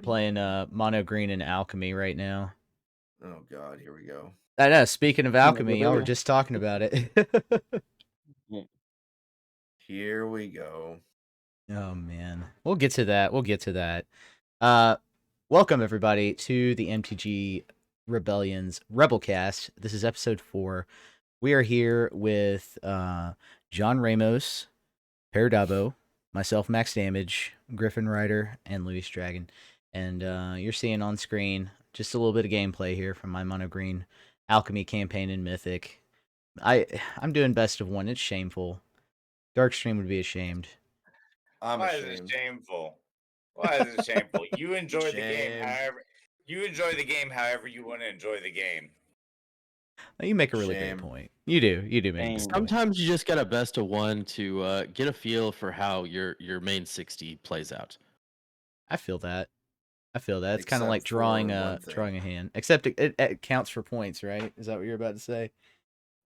playing Mono Green and Alchemy right now. Oh God, here we go. I know. Speaking of alchemy, y'all were Rebellion. just talking about it. Here we go. Oh man, we'll get to that. We'll get to that. Welcome everybody to the MTG Rebellion's Rebelcast. This is episode 4. We are here with John Ramos, Paradabo, myself, Max Damage, Griffin Rider, and Luis Dragon. And you're seeing on screen just a little bit of gameplay here from my Mono Green Alchemy campaign in Mythic. I'm doing best of 1. It's shameful. Darkstream would be ashamed. I'm Why ashamed. is it shameful? Why is it shameful? You enjoy the game Shame. however you enjoy the game however you want to enjoy the game. You make a really Shame. great point. You do make a good point. Sometimes you just got a best of 1 to get a feel for how your main 60 plays out. I feel that. It's kind of Except like drawing for a one thing. drawing a hand. Except it counts for points, right? Is that what you're about to say?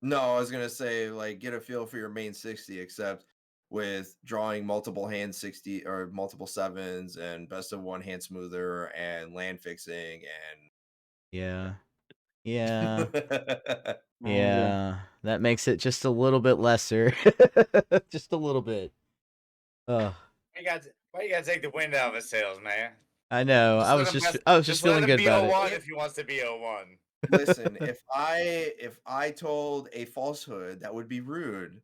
No, I was gonna say like get a feel for your main 60, except with drawing multiple hand 60 or multiple 7s and best of 1 hand smoother and land fixing Yeah. and Yeah. That makes it just a little bit lesser. Just a little bit. Why you gotta take the wind out of his sails, man? I know. I was just feeling good about it. If he wants to be 01. Listen, if I told a falsehood, that would be rude.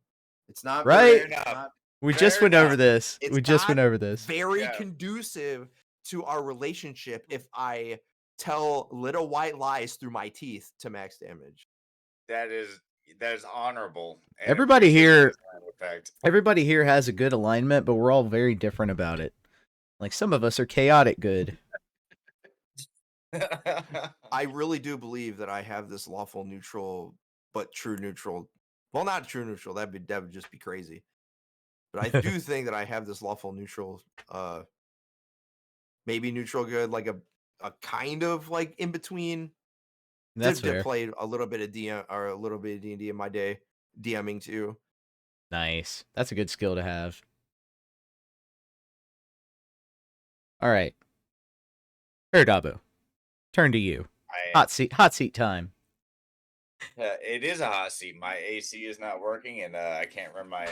It's not Right? very, it's not We Fair just went enough. over this. It's We just went not over this. very Yeah. conducive to our relationship if I tell little white lies through my teeth to max damage. That is honorable. and Everybody appreciated here- as a matter of fact. Everybody here has a good alignment, but we're all very different about it. Like some of us are chaotic good. I really do believe that I have this lawful neutral, but true neutral. Well, not true neutral. That would just be crazy. But I do think that I have this lawful neutral, maybe neutral good, like a kind of like in between. That's Did fair. play a little bit of DM or a little bit of D&D in my day, DMing too. Nice. That's a good skill to have. All right. Paradabo, turn to you. Hot seat time. It is a hot seat. My AC is not working, and I can't run my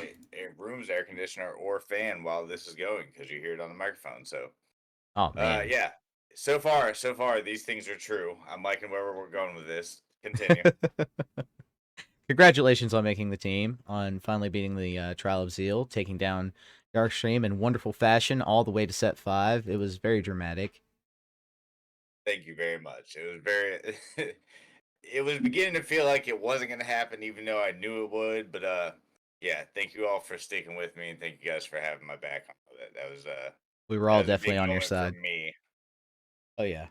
room's air conditioner or fan while this is going because you hear it on the microphone. So, Oh man. yeah. So far, these things are true. I'm liking where we're going with this. Continue. Congratulations on making the team, on finally beating the Trial of Zeal, taking down Darkstream in wonderful fashion all the way to set 5. It was very dramatic. Thank you very much. It was very. It was beginning to feel like it wasn't going to happen, even though I knew it would. But yeah, thank you all for sticking with me, and thank you guys for having my back on that. That was We were all that was a definitely big on your moment for side. me. Oh yeah.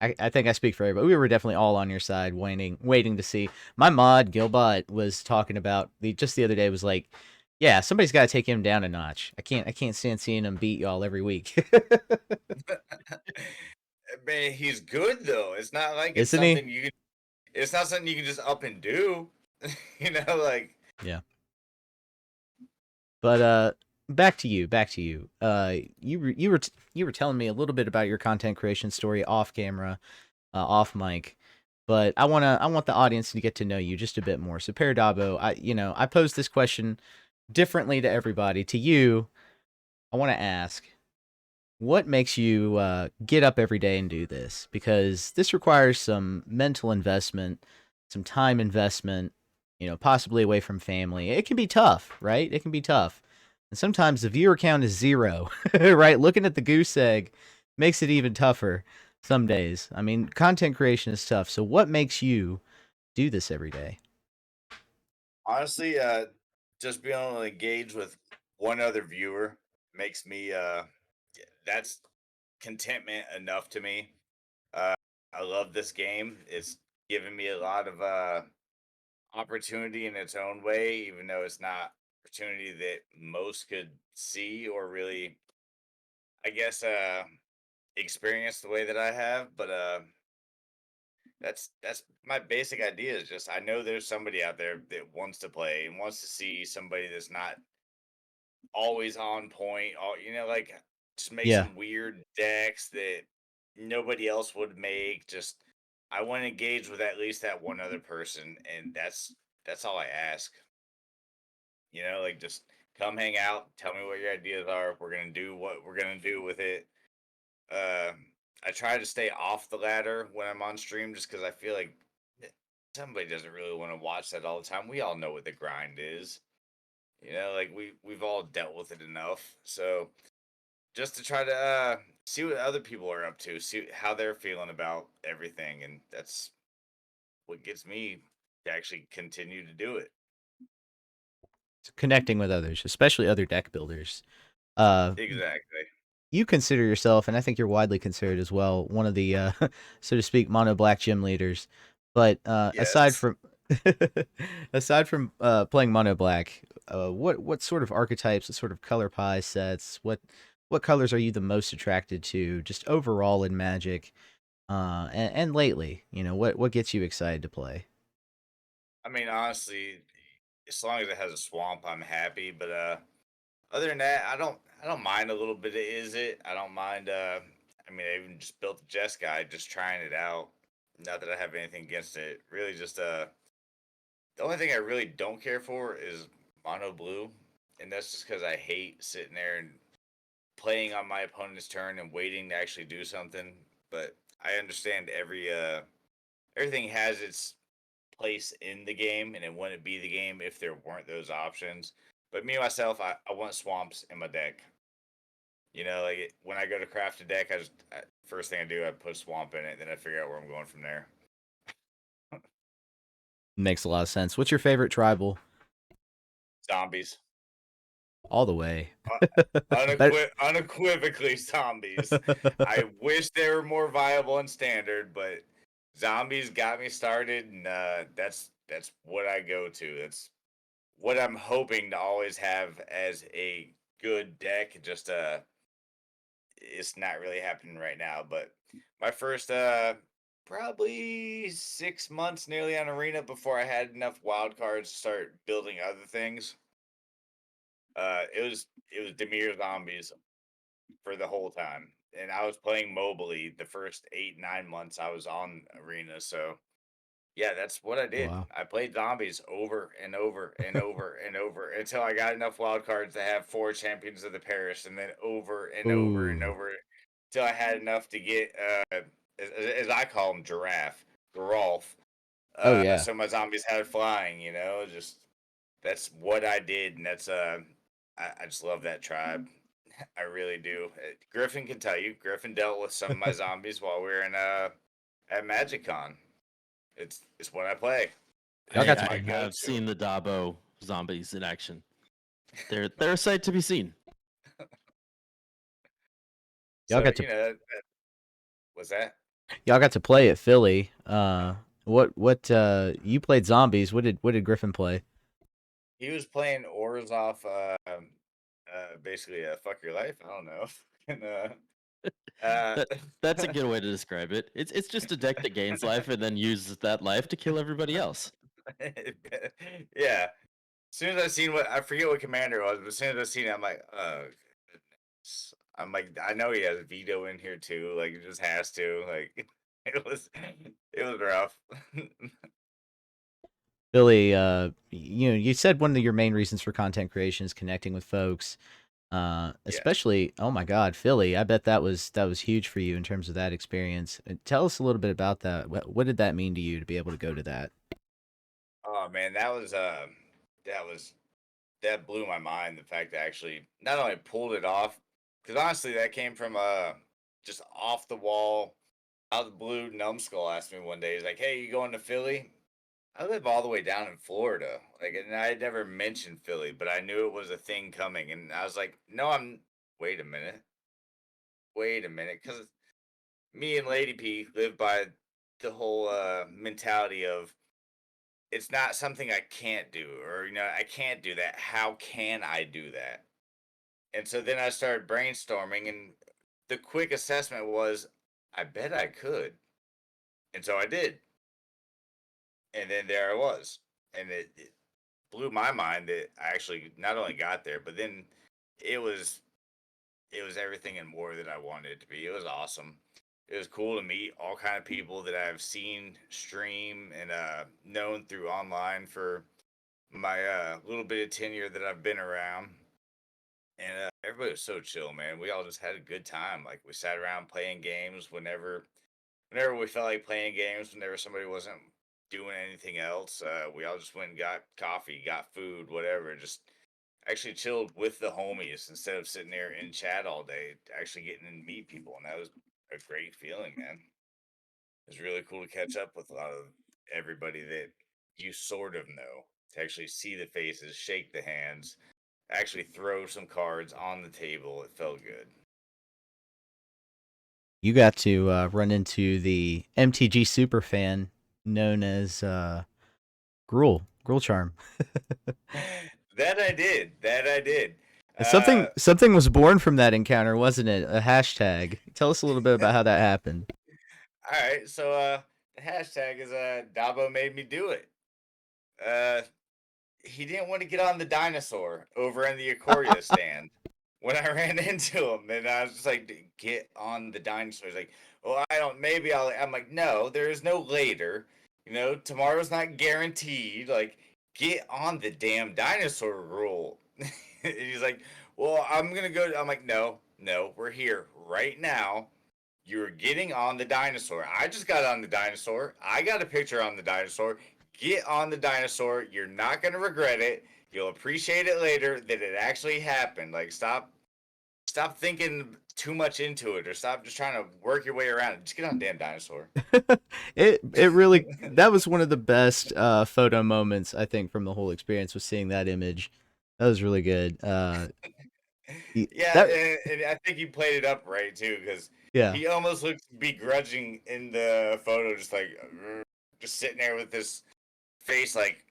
I think I speak for everybody. We were definitely all on your side, waiting to see. My mod Gilbot was talking about just the other day. Was like, yeah, somebody's got to take him down a notch. I can't stand seeing him beat y'all every week. Man, he's good though. It's not like it's Isn't he? something you can. It's not something you can just up and do. You know, like Yeah. But back to you. You were telling me a little bit about your content creation story off camera, off mic. But I want the audience to get to know you just a bit more. So Paradabo, I posed this question differently to everybody. To you, I want to ask, what makes you get up every day and do this? Because this requires some mental investment, some time investment, possibly away from family. It can be tough, right? It can be tough. And sometimes the viewer count is 0, right? Looking at the goose egg makes it even tougher some days. I mean, content creation is tough. So what makes you do this every day? honestly, just being able to engage with one other viewer makes me that's contentment enough to me. I love this game. It's given me a lot of opportunity in its own way, even though it's not opportunity that most could see or really, I guess, experience the way that I have. But that's my basic idea. Is just I know there's somebody out there that wants to play and wants to see somebody that's not always on point. All like Just make Yeah. some weird decks that nobody else would make. Just I want to engage with at least that one other person, and that's all I ask. Like just come hang out, tell me what your ideas are. We're gonna do what we're gonna do with it. Uh, I try to stay off the ladder when I'm on stream, just because I feel like somebody doesn't really want to watch that all the time. We all know what the grind is. Like we've all dealt with it enough. So just to try to see what other people are up to, see how they're feeling about everything, and that's what gets me to actually continue to do it. Connecting with others, especially other deck builders. Uh, Exactly. you consider yourself, and I think you're widely considered as well, one of the, so to speak, mono black gym leaders. But aside Yes. from aside from playing mono black, what sort of archetypes, what sort of color pie sets, what colors are you the most attracted to, just overall in Magic, and lately, what gets you excited to play? I mean, honestly, as long as it has a swamp, I'm happy. But other than that, I don't mind a little bit of is it. I don't mind. I mean, I even just built the Jess guide, just trying it out. Not that I have anything against it. Really, just the only thing I really don't care for is mono blue, and that's just because I hate sitting there and playing on my opponent's turn and waiting to actually do something. But I understand everything has its place in the game, and it wouldn't be the game if there weren't those options. But me myself, I want swamps in my deck. Like when I go to craft a deck, first thing I do, I put swamp in it, then I figure out where I'm going from there. Makes a lot of sense. What's your favorite tribal? Zombies, All the way. uh, Better- unequivocally zombies. I wish they were more viable in standard, but zombies got me started, and that's what I go to. That's what I'm hoping to always have as a good deck. Just it's not really happening right now. But my first probably 6 months nearly on arena before I had enough wild cards to start building other things. It was Demir zombies for the whole time, and I was playing mobily the first 8-9 months I was on arena. So yeah, that's what I did. wow. I played zombies over and over and over and over until I got enough wild cards to have 4 champions of the parish, and then over and over and Ooh. over till I had enough to get as I call them giraffe, Geralf. Oh yeah. So my zombies had flying. Just that's what I did, and that's I just love that tribe. I really do. Griffin can tell you. Griffin dealt with some of my zombies while we were in at MagicCon. It's what I play. Y'all I, got It's to my I have go-to. seen the Dabo zombies in action. They're a sight to be seen. y'all So got to what's that? y'all got to play at Philly. What you played zombies. What did Griffin play? He was playing Orzhov, basically fuck your life. I don't know. and, uh, That that's a good way to describe it. It's just a deck that gains life and then uses that life to kill everybody else. yeah. As soon as I seen what I forget what commander it was, but as soon as I seen it, I'm like, oh goodness. I'm like, I know he has veto in here too. Like, he just has to. Like, it was rough. Philly, you said one of your main reasons for content creation is connecting with folks. Yes. Especially, oh my God, Philly. I bet that was huge for you in terms of that experience. Tell us a little bit about that. What did that mean to you to be able to go to that? Oh man, that was that blew my mind. The fact that I actually not only pulled it off, because honestly, that came from just off the wall, out of the blue. Numbskull asked me one day, he's like, "Hey, you going to Philly?" I live all the way down in Florida, like, and I had never mentioned Philly, but I knew it was a thing coming, and I was like, "No, I'm." Wait a minute, because me and Lady P live by the whole mentality of it's not something I can't do, or I can't do that. How can I do that? And so then I started brainstorming, and the quick assessment was, I bet I could. And so I did. And then there I was. And it blew my mind that I actually not only got there, but then it was it was everything and more that I wanted it to be. It was awesome. It was cool to meet all kind of people that I've seen stream and known through online for my little bit of tenure that I've been around. And everybody was so chill, man. We all just had a good time. Like we sat around playing games whenever we felt like playing games, whenever somebody wasn't doing anything else. We all just went and got coffee, got food, whatever. Just actually chilled with the homies instead of sitting there in chat all day, actually getting to meet people. And that was a great feeling, man. It was really cool to catch up with a lot of everybody that you sort of know, to actually see the faces, shake the hands, actually throw some cards on the table. It felt good. You got to run into the MTG super fan known as Gruel Charm. That I did. That I did. Something was born from that encounter, wasn't it? A hashtag. Tell us a little bit about how that happened. All right. So the hashtag is Dabo made me do it. Uh, he didn't want to get on the dinosaur over in the Aquaria stand when I ran into him, and I was just like, "Get on the dinosaur." He's like, "Well, I don't. Maybe I'll." I'm like, "No, there is no later. You know, tomorrow's not guaranteed. Like, get on the damn dinosaur rule." And he's like, "Well, I'm gonna go." I'm like, "No, no, we're here right now. You're getting on the dinosaur. I just got on the dinosaur. I got a picture on the dinosaur. Get on the dinosaur. You're not going to regret it. You'll appreciate it later that it actually happened. Like stop thinking too much into it or stop just trying to work your way around it. Just get on the damn dinosaur." It really, that was one of the best photo moments I think from the whole experience, was seeing that image. That was really good. Yeah, That and I think he played it up right too because yeah. he almost looked begrudging in the photo, just like just sitting there with this face like,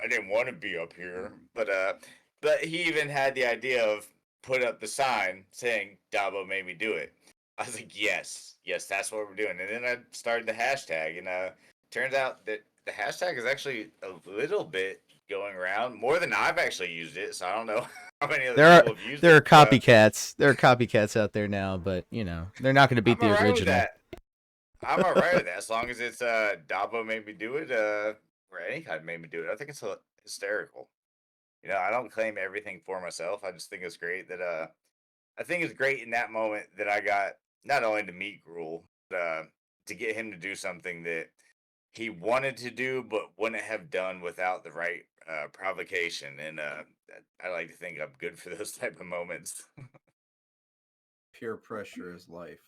I didn't want to be up here, but he even had the idea of put up the sign saying Dabo made me do it. I was like, yes, yes, that's what we're doing. And then I started the hashtag, and turns out that the hashtag is actually a little bit going around more than I've actually used it. So I don't know how many other There are people have used there are it. copycats. There are copycats out there now, but you know, they're not going to beat I'm the alright with original. that. I'm alright with that as long as it's Dabo made me do it. Or any kind made me do it. I think it's hysterical. You know, I don't claim everything for myself. I just think it's great that I think it's great in that moment that I got not only to meet Gruel, but to get him to do something that he wanted to do but wouldn't have done without the right provocation. And I like to think I'm good for those type of moments. Peer pressure is life.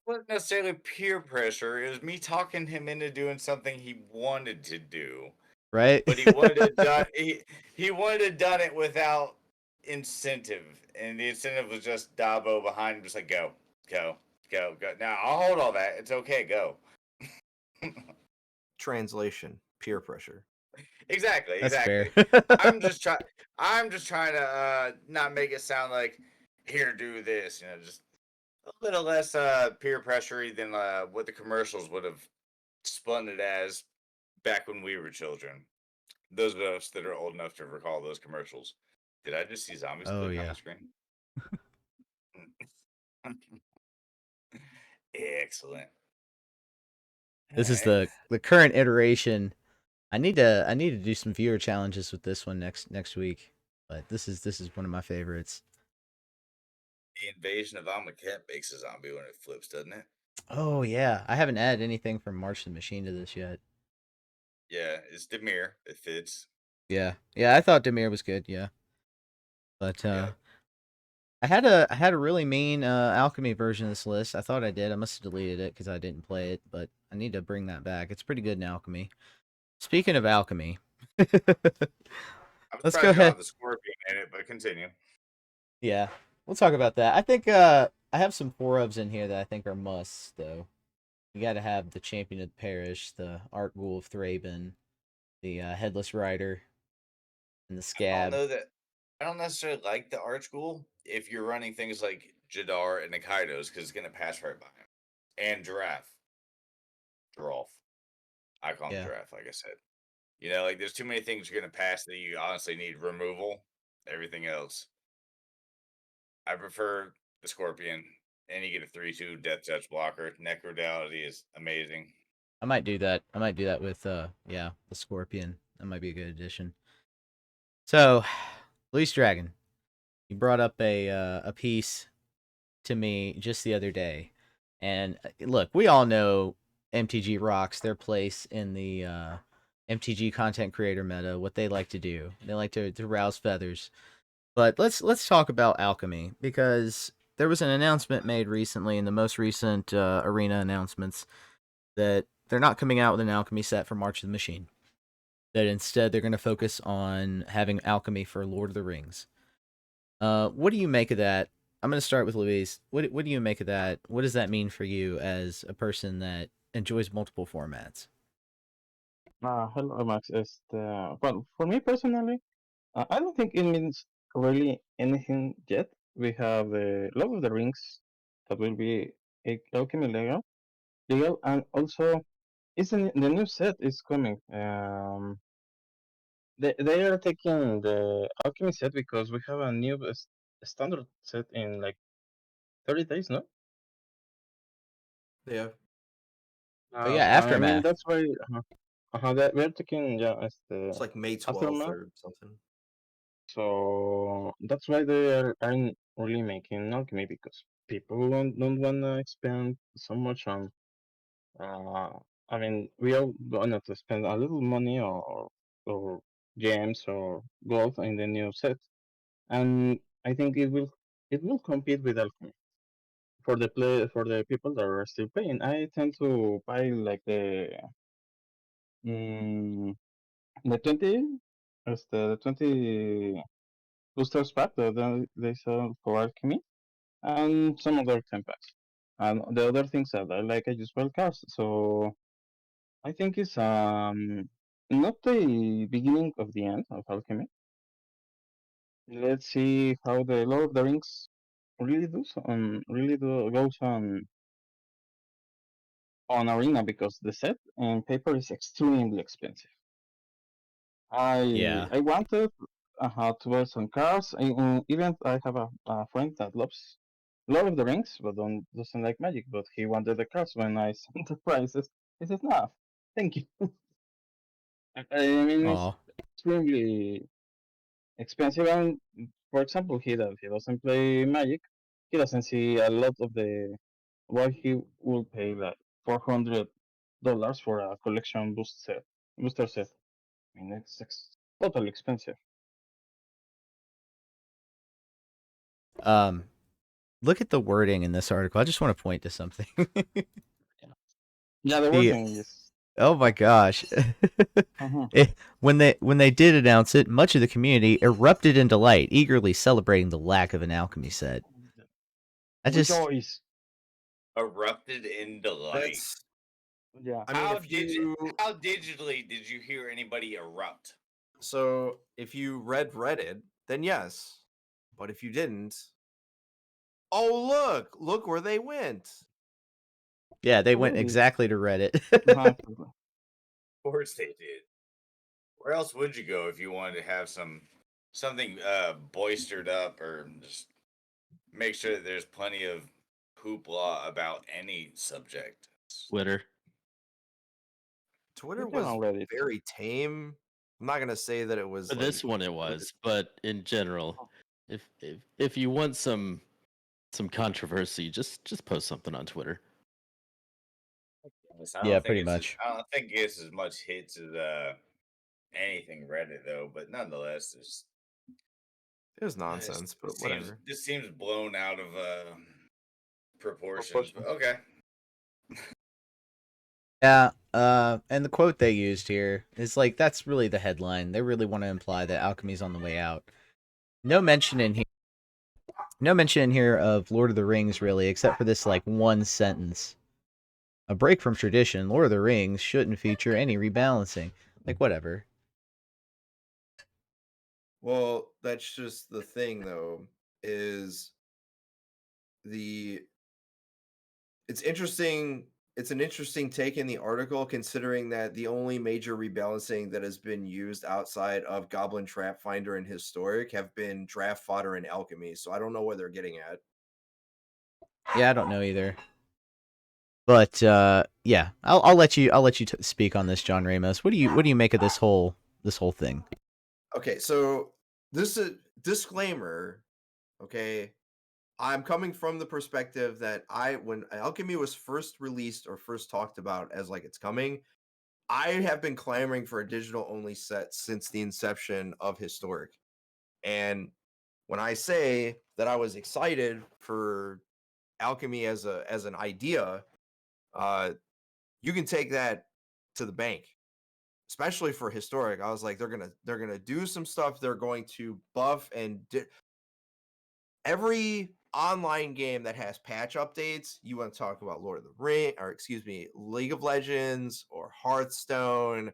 Wasn't necessarily peer pressure. It was me talking him into doing something he wanted to do. Right? But he wanted to done he wanted to done it without incentive, and the incentive was just Dabo behind him, just like go, go, go, go. Now I'll hold all that. It's okay. Go. Translation: peer pressure. Exactly. That's fair. Exactly. I'm just trying. I'm just trying to not make it sound like here do this. You know, just a little less peer pressure than what the commercials would have spun it as back when we were children. Those of us that are old enough to recall those commercials. Did I just see zombies Oh click on yeah. the screen? Excellent. This is Alright. the current iteration. I need to do some viewer challenges with this one next week. But this is one of my favorites. The invasion of Amonkhet makes a zombie when it flips, doesn't it? Oh yeah, I haven't added anything from March the Machine to this yet. Yeah, it's Demir. It fits. Yeah, yeah, I thought Demir was good. Yeah, but Yep. I had a really mean alchemy version of this list. I thought I did. I must have deleted it because I didn't play it, but I need to bring that back. It's pretty good in alchemy. Speaking of alchemy, I'm let's go surprised you don't ahead. have the scorpion in it, but continue. Yeah, we'll talk about that. I think I have some 4-ofs in here that I think are musts though. You got to have the Champion of the Parish, the Art Ghoul of Thraben, the Headless Rider, and the I don't Scab. know that I don't necessarily like the Archghoul if you're running things like Jadar and Nikaidos because it's gonna pass right by him. And Giraffe. Giraffe. I call him Yeah, Giraffe, like I said. You know, like there's too many things you're gonna pass that you honestly need removal. Everything else. I prefer the Scorpion, and you get a 3/2 Death Touch blocker. Necrodality is amazing. I might do that. I might do that with the Scorpion. That might be a good addition. So, Luis Dragon, you brought up a piece to me just the other day, and look, we all know MTG rocks their place in the MTG content creator meta. What they like to do, they like to rouse feathers. But let's talk about alchemy, because there was an announcement made recently in the most recent arena announcements that they're not coming out with an alchemy set for March of the Machine. That instead they're going to focus on having alchemy for Lord of the Rings. What do you make of that? I'm going to start with Luis. What do you make of that? What does that mean for you as a person that enjoys multiple formats? Hello, Max. Well, for me personally, I don't think it means really anything yet. We have the Lord of the Rings that will be alchemy legal, and also the new set is coming. They are taking the alchemy set because we have a new standard set in like 30 days, no? Yeah. Oh yeah, I mean Aftermath. that's why they're taking as It's the like May 12th aftermath. or something. So that's why they aren't really making alchemy because people don't wanna spend so much on. Uh, I mean, we all gonna to spend a little money or gems or gold in the new set, and I think it will compete with alchemy for the people that are still playing. I tend to buy like mm, the 20 as the 20 boosters pack that they sell for alchemy and some other 10 packs. And the other things that I like, I just Rebelcast. So I think it's not the beginning of the end of alchemy. Let's see how the Lord of the Rings really goes on arena because the set and paper is extremely expensive. Yeah. I wanted to buy some cards. Even I have a friend that loves Lord of the Rings, but doesn't like Magic. But he wanted the cards when I sent the prices. He said, "No, thank you." I mean, it's Oh. extremely expensive. And for example, he doesn't play Magic. He doesn't see a lot of the why he will pay like $400 for a collection booster set. I mean, it's totally expensive. Look at the wording in this article. I just want to point to something. Yeah, the the wording is. Oh my gosh. Uh-huh. When they did announce it, much of the community erupted in delight, eagerly celebrating the lack of an alchemy set. I just Rejoice. Erupted in delight. That's. Yeah. I mean, if you How digitally did you hear anybody erupt? so if you read Reddit, then yes. But if you didn't, oh look where they went. yeah, they went Really? exactly to Reddit. Uh-huh. Of course they did. Where else would you go if you wanted to have something boistered up or just make sure that there's plenty of hoopla about any subject? Twitter. Twitter You can was already. very tame. I'm not gonna say that it was For like this one, it was, but in general, if you want some controversy, just post something on Twitter. Yeah, pretty much. I don't think it's as much hits as anything Reddit though, but nonetheless, it was nonsense, but whatever. This seems blown out of proportions. But okay. Yeah, and the quote they used here is like that's really the headline. They really want to imply that alchemy's on the way out. No mention in here of Lord of the Rings really, except for this like one sentence. A break from tradition, Lord of the Rings shouldn't feature any rebalancing. Like whatever. Well, that's just the thing though, is it's interesting it's an interesting take in the article, considering that the only major rebalancing that has been used outside of Goblin Trap Finder and Historic have been Draft Fodder and Alchemy. So I don't know what they're getting at. Yeah, I don't know either. But yeah, I'll let you speak on this, John Ramos. What do you make of this whole thing? Okay, so this is disclaimer. Okay, I'm coming from the perspective that when Alchemy was first released or first talked about as like it's coming, I have been clamoring for a digital only set since the inception of Historic. And when I say that I was excited for Alchemy as an idea, you can take that to the bank, especially for Historic. I was like, they're gonna do some stuff. They're going to buff and every online game that has patch updates. You want to talk about Lord of the Ring, or excuse me, League of Legends or Hearthstone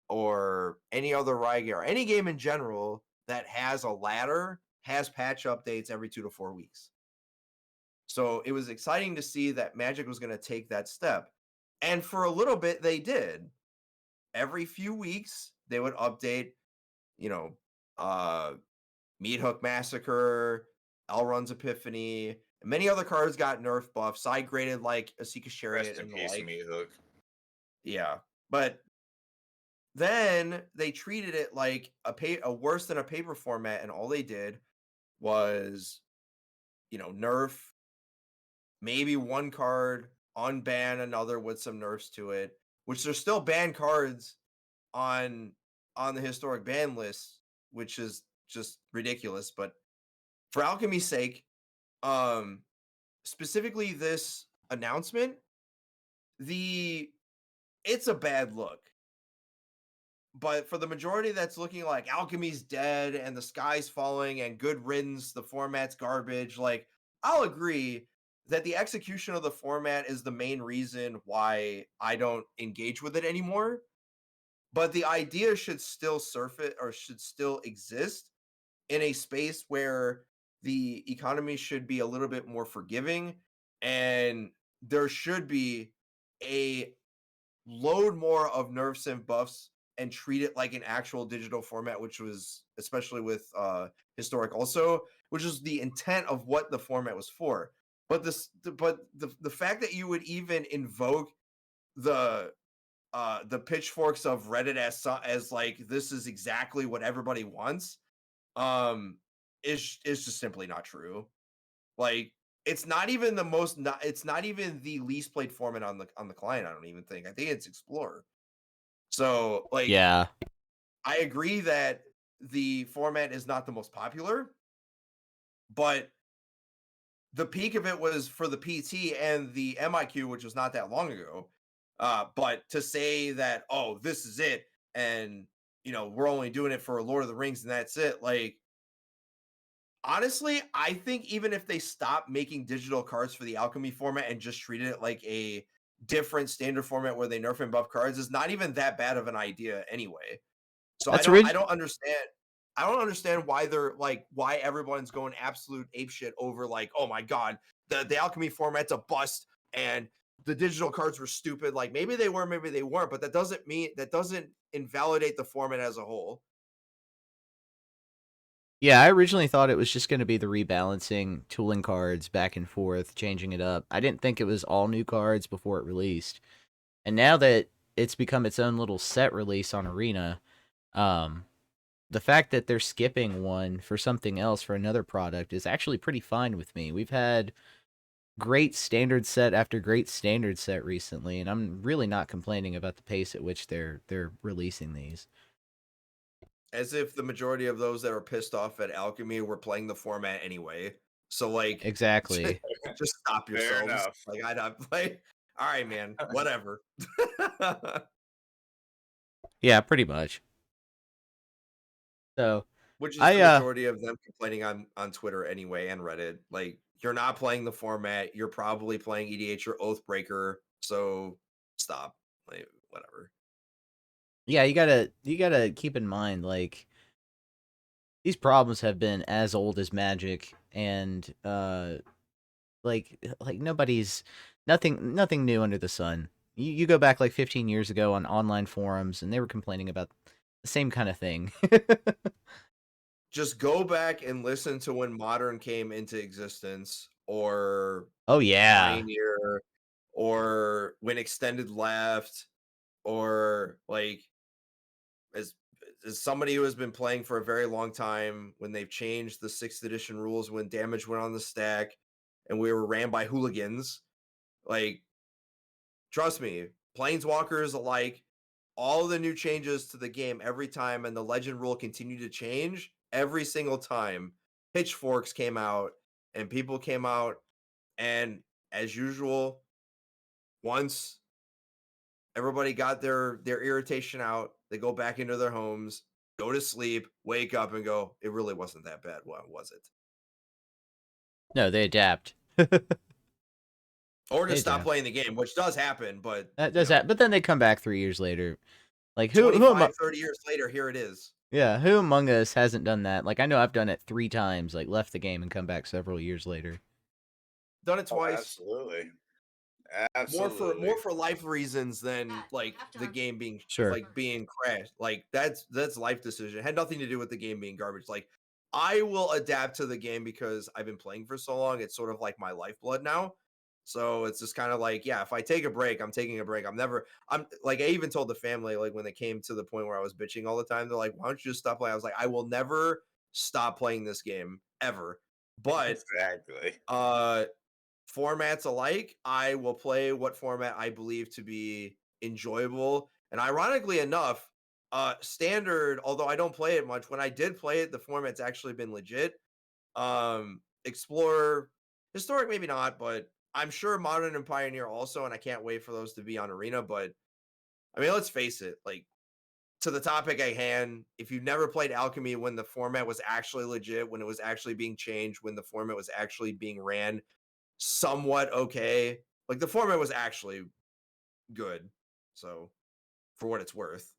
or any other Riot or any game in general that has a ladder has patch updates every 2 to 4 weeks. So it was exciting to see that Magic was going to take that step. And for a little bit, they did. Every few weeks, they would update, Meat Hook Massacre, Elrond's Epiphany, and many other cards got nerf buff, side graded like Asika's Chariot Rest in and the peace, like. Meat Hook. Yeah. But then they treated it like a worse than a paper format, and all they did was, nerf maybe one card, unban another with some nerfs to it, which there's still banned cards on the historic ban list, which is just ridiculous. But for Alchemy's sake, specifically this announcement, it's a bad look. But for the majority that's looking like Alchemy's dead and the sky's falling and good riddance, the format's garbage, like, I'll agree that the execution of the format is the main reason why I don't engage with it anymore. But the idea should still surface or should still exist in a space where the economy should be a little bit more forgiving, and there should be a load more of nerfs and buffs and treat it like an actual digital format, which was especially with Historic also, which is the intent of what the format was for. But the fact that you would even invoke the pitchforks of Reddit as like this is exactly what everybody wants, is just simply not true. Like, it's not even it's not even the least played format on the client. I don't even think. I think it's Explorer. So, like, Yeah. I agree that the format is not the most popular, but the peak of it was for the PT and the MIQ, which was not that long ago. But to say that, oh, this is it, and we're only doing it for Lord of the Rings and that's it, like, honestly, I think even if they stop making digital cards for the Alchemy format and just treated it like a different standard format where they nerf and buff cards, is not even that bad of an idea anyway. So That's I don't understand. I don't understand why why everyone's going absolute apeshit over like, oh my god, the Alchemy format's a bust and the digital cards were stupid. Like, maybe they were, maybe they weren't, but that doesn't invalidate the format as a whole. Yeah, I originally thought it was just going to be the rebalancing, tooling cards back and forth, changing it up. I didn't think it was all new cards before it released. And now that it's become its own little set release on Arena, the fact that they're skipping one for something else for another product is actually pretty fine with me. We've had great standard set after great standard set recently, and I'm really not complaining about the pace at which they're releasing these. As if the majority of those that are pissed off at Alchemy were playing the format anyway. So, like, Exactly. just stop Fair yourselves. enough. Like, I'd like, all right, man, whatever. Yeah, pretty much. So, Which is I the majority of them complaining on Twitter anyway and Reddit. Like, you're not playing the format. You're probably playing EDH or Oathbreaker. So stop. Like, whatever. yeah, you gotta keep in mind, like, these problems have been as old as Magic, and like nobody's nothing new under the sun. You go back like 15 years ago on online forums, and they were complaining about the same kind of thing. Just go back and listen to when Modern came into existence, or Oh yeah, Pioneer, or when Extended left, or like as somebody who has been playing for a very long time, when they've changed the 6th edition rules, when damage went on the stack, and we were ran by hooligans. Like, trust me, planeswalkers alike, all the new changes to the game every time, and the legend rule continued to change every single time. Pitchforks came out, and people came out, and as usual, once everybody got their irritation out, they go back into their homes, go to sleep, wake up, and go, it really wasn't that bad, was it? no, they adapt. Or They just stop adapt. playing the game, which does happen, but That does that, but then they come back 3 years later. Like who 25, 30 years later, here it is. Yeah, who among us hasn't done that? Like I know I've done it 3 times, like left the game and come back several years later. Done it Oh, twice. absolutely. More Absolutely. for life reasons than like the game being Sure. like being crashed. Like that's life decision. It had nothing to do with the game being garbage. Like I will adapt to the game because I've been playing for so long. It's sort of like my lifeblood now. So it's just kind of like, yeah, if I take a break, I'm taking a break. I'm like, I even told the family, like when they came to the point where I was bitching all the time, they're like, why don't you just stop playing? I was like, I will never stop playing this game ever. But Exactly. formats alike, I will play what format I believe to be enjoyable. And ironically enough, standard, although I don't play it much, when I did play it, the format's actually been legit. Explorer, historic, maybe not, but I'm sure Modern and Pioneer also, and I can't wait for those to be on Arena. But I mean, let's face it, like to the topic at hand, if you've never played Alchemy when the format was actually legit, when it was actually being changed, when the format was actually being ran somewhat okay, like the format was actually good. So for what it's worth.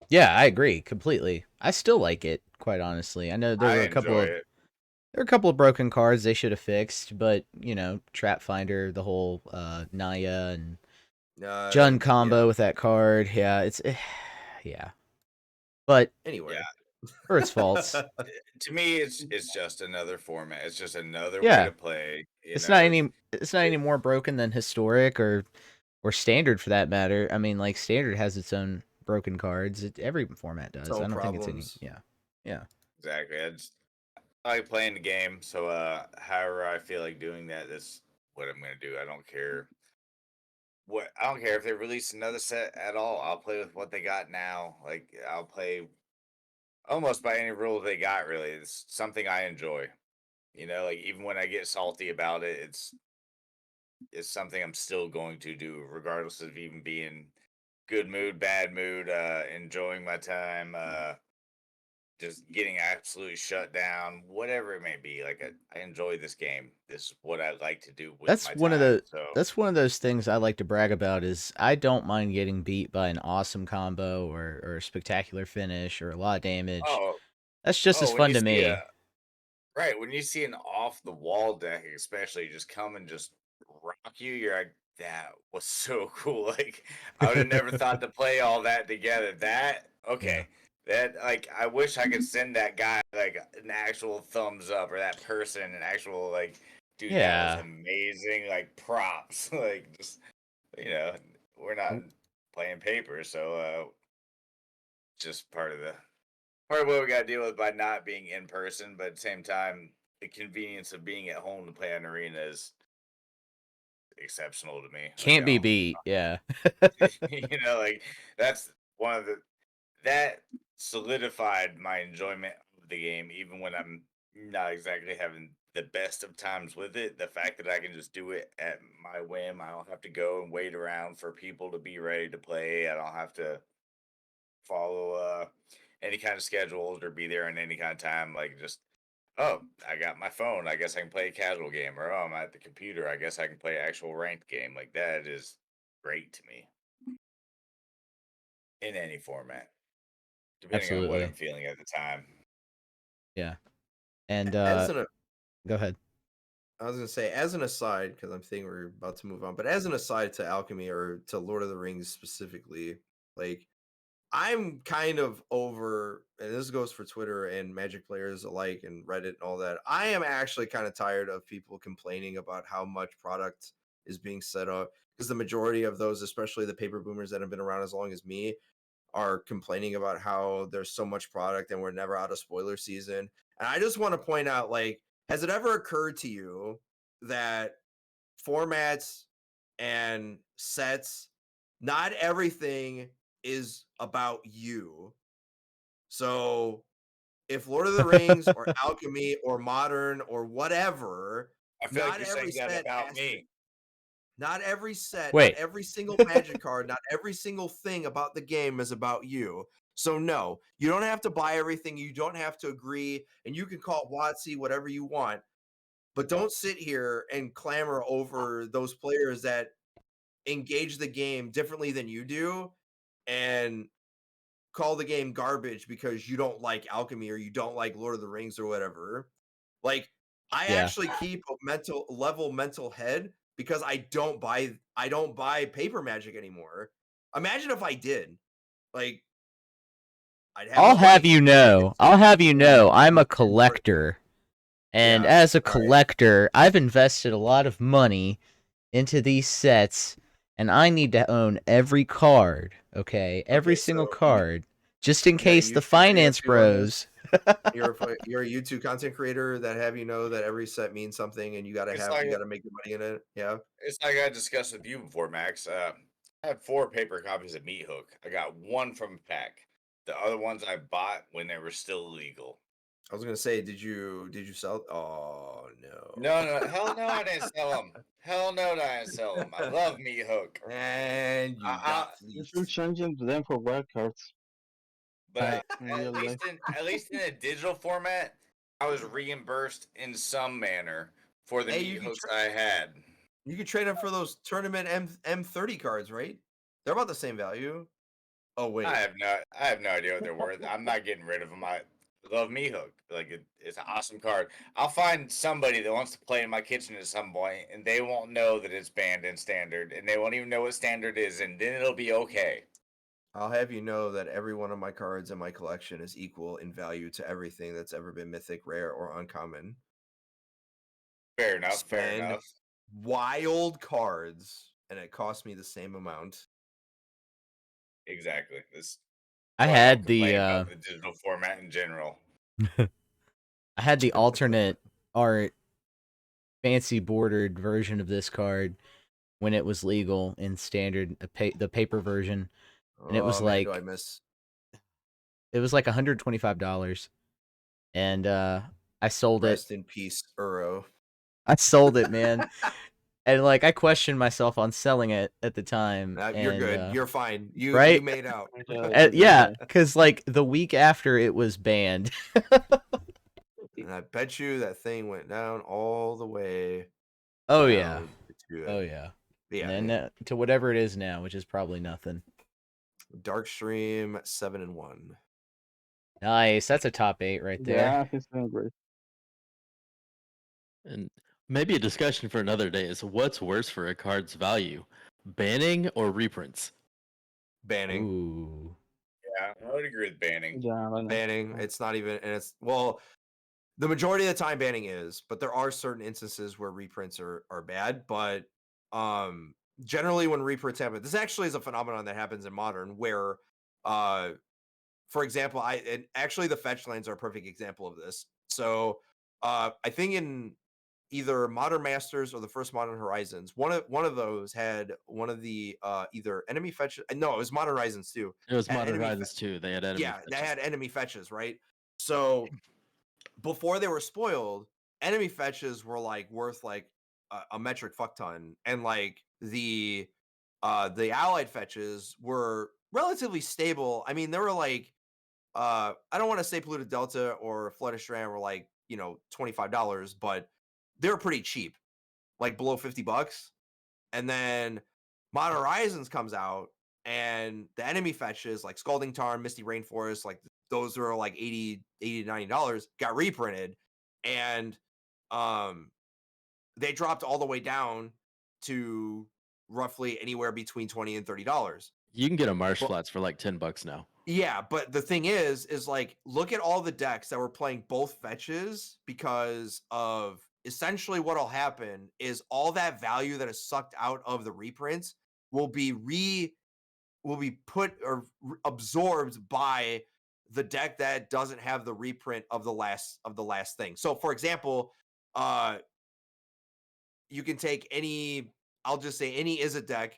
Yeah, I agree completely. I still like it, quite honestly. I know I enjoy it. there are a couple of broken cards they should have fixed, but you know, Trap Finder, the whole Naya and Jun combo Yeah. with that card, yeah, it's yeah. But Anyway. Yeah. for its faults, To me, it's just another format. It's just another way yeah, to play. You it's know, not any more broken than historic or standard for that matter. I mean, like standard has its own broken cards. Every format does. I own don't think it's any. problems. Yeah, yeah. exactly. I like playing the game. So, however I feel like doing that, that's what I'm gonna do. I don't care if they release another set at all. I'll play with what they got now. Like I'll play almost by any rule they got. Really, it's something I enjoy. You know, like even when I get salty about it, it's something I'm still going to do, regardless of even being good mood, bad mood, enjoying my time, just getting absolutely shut down, whatever it may be. Like I enjoy this game. This is what I like to do with my time. So That's one of those things I like to brag about is I don't mind getting beat by an awesome combo or a spectacular finish or a lot of damage. oh That's just as when fun you to see me. when you see an off the wall deck, especially just come and just rock you, you're like, that was so cool. Like I would have never thought to play all that together. That Yeah. okay. That like I wish I could send that guy like an actual thumbs up, or that person an actual like, dude, that was Yeah. amazing. Like props. Like just you know, we're not playing paper, so just part of what we got to deal with by not being in person, but at the same time, the convenience of being at home to play an arena is exceptional to me. Like Can't be beat. Yeah. you know, like that's one of the that solidified my enjoyment of the game, even when I'm not exactly having the best of times with it. The fact that I can just do it at my whim, I don't have to go and wait around for people to be ready to play. I don't have to follow any kind of schedules or be there in any kind of time. Like just oh, I got my phone. I guess I can play a casual game, or oh, I'm at the computer. I guess I can play an actual ranked game. Like that is great to me in any format, depending on what I'm Absolutely. feeling at the time. Yeah. And As an go ahead. I was gonna say, as an aside, because I'm thinking we're about to move on, but as an aside to Alchemy or to Lord of the Rings specifically, like I'm kind of over, and this goes for Twitter and Magic players alike and Reddit and all that. I am actually kind of tired of people complaining about how much product is being set up because the majority of those, especially the paper boomers that have been around as long as me, are complaining about how there's so much product and we're never out of spoiler season. And I just want to point out, like, has it ever occurred to you that formats and sets, not everything is about you? So if Lord of the Rings or Alchemy or Modern or whatever, I feel like not you're every saying that set about has to, me. not every set, not Wait. every single magic card, not every single thing about the game is about you. So no, you don't have to buy everything. You don't have to agree, and you can call it WotC whatever you want. But don't sit here and clamor over those players that engage the game differently than you do, and call the game garbage because you don't like Alchemy or you don't like Lord of the Rings or whatever. Like, I Yeah. actually keep a mental head because I don't buy paper Magic anymore. Imagine if I did. Like, I'd have I'll no have money. you know. I'll have you know. I'm a collector, and Yeah, as a all right. collector, I've invested a lot of money into these sets, and I need to own every card. Okay, every Okay, single so card, just in you got a case the YouTube video finance too on bros. this? You're a YouTube content creator that have you know that every set means something and you gotta It's have like you gotta make your money in it. Yeah. it's like I discussed with you before, Max. I have 4 paper copies of Meat Hook. I got 1 from a pack. The other ones I bought when they were still illegal. I was gonna say, did you sell? Oh no. No, hell no, I didn't sell them. Hell no, I didn't sell them. I love Meat Hook. And you I, got You should fleeced. change them for wild cards. but In real life. at least in a digital format, I was reimbursed in some manner for the Hey, Meat Hooks I had. you could trade them for those tournament M30 cards, right? They're about the same value. Oh wait. I have no idea what they're worth. I'm not getting rid of them. I love Me Hook. Like it's an awesome card. I'll find somebody that wants to play in my kitchen at some point, and they won't know that it's banned in standard, and they won't even know what standard is, and then it'll be okay. I'll have you know that every one of my cards in my collection is equal in value to everything that's ever been mythic, rare, or uncommon. Fair enough. Fair Spend enough. wild cards, and it costs me the same amount. Exactly. This I why I don't had complain the about the digital format in general. I had the alternate art fancy bordered version of this card when it was legal in standard, the paper version, and it was Oh man, do I like miss? $125, and I sold it. Rest in peace, Uro. I sold it, man, and like I questioned myself on selling it at the time. You're and, good. You're fine. You right? made out. Yeah, because like the week after it was banned. And I bet you that thing went down all the way Oh yeah, down to oh yeah, yeah. and then to whatever it is now, which is probably nothing. Darkstream 7-1. Nice, that's a top 8 right there. Yeah, he's doing great. And maybe a discussion for another day is what's worse for a card's value, banning or reprints? Banning. Ooh. Yeah, I would agree with banning. Yeah, I know. Banning. It's not even, and it's, well, the majority of the time banning is, but there are certain instances where reprints are bad. But generally when reprints happen, this actually is a phenomenon that happens in Modern where for example, and actually the fetch lands are a perfect example of this. So I think in either Modern Masters or the first Modern Horizons, one of those had one of the either enemy fetches. No, it was Modern Horizons too. It was Had Modern enemy Horizons too. They had enemy Yeah, they fetches. had enemy fetches, right? So before they were spoiled, enemy fetches were like worth like a metric fuck ton, and like the allied fetches were relatively stable. I mean, they were like I don't want to say Polluted Delta or Flooded Strand were like, $25, but they were pretty cheap, like below $50. And then Modern Horizons comes out, and the enemy fetches like Scalding Tarn, Misty Rainforest, like those are like $80 to $90, got reprinted. And they dropped all the way down to roughly anywhere between $20 and $30. You can get a Marsh Well- Flats for like $10 now. Yeah, but the thing is like, look at all the decks that were playing both fetches, because of essentially what'll happen is all that value that is sucked out of the reprints will be put or absorbed by the deck that doesn't have the reprint of the last thing. So for example, you can take any, I'll just say any Izzet deck,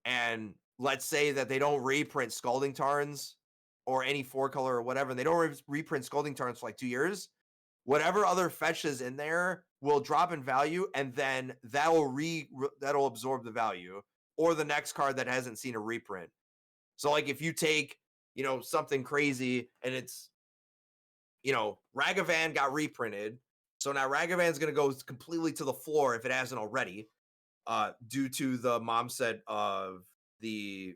and let's say that they don't reprint Scalding Tarns or any 4-color or whatever, and they don't reprint Scalding Tarns for like 2 years. Whatever other fetches in there will drop in value, and then that'll absorb the value, or the next card that hasn't seen a reprint. So like if you take, something crazy and it's, Ragavan got reprinted. So now Ragavan's going to go completely to the floor if it hasn't already, due to the mom set of the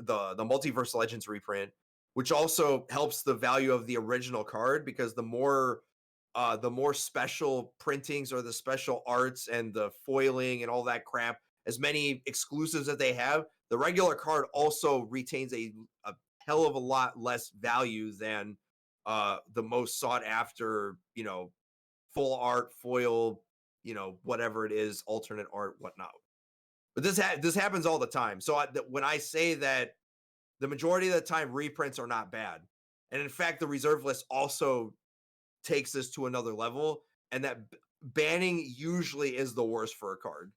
Multiverse Legends reprint, which also helps the value of the original card, because the more special printings or the special arts and the foiling and all that crap, as many exclusives that they have, the regular card also retains a hell of a lot less value than the most sought after, full art, foil, whatever it is, alternate art, whatnot. But this happens all the time. So when I say that the majority of the time reprints are not bad, and in fact the reserve list also takes this to another level, and that banning usually is the worst for a card.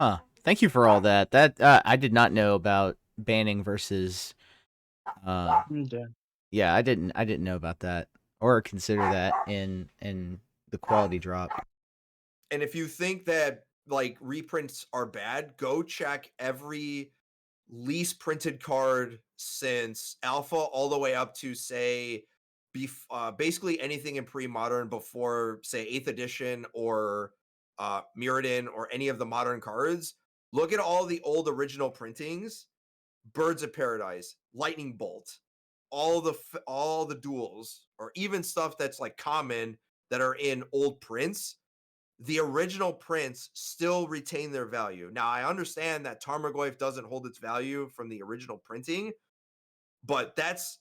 Huh. Thank you for all that. That I did not know about banning versus. Yeah. Yeah, I didn't know about that or consider that in the quality drop. And if you think that like reprints are bad, go check every least printed card since Alpha all the way up to, say, basically anything in pre-modern before, say, 8th edition or Mirrodin or any of the modern cards. Look at all the old original printings: Birds of Paradise, Lightning Bolt, all the duels, or even stuff that's like common that are in old prints. The original prints still retain their value. Now, I understand that Tarmogoyf doesn't hold its value from the original printing, but that's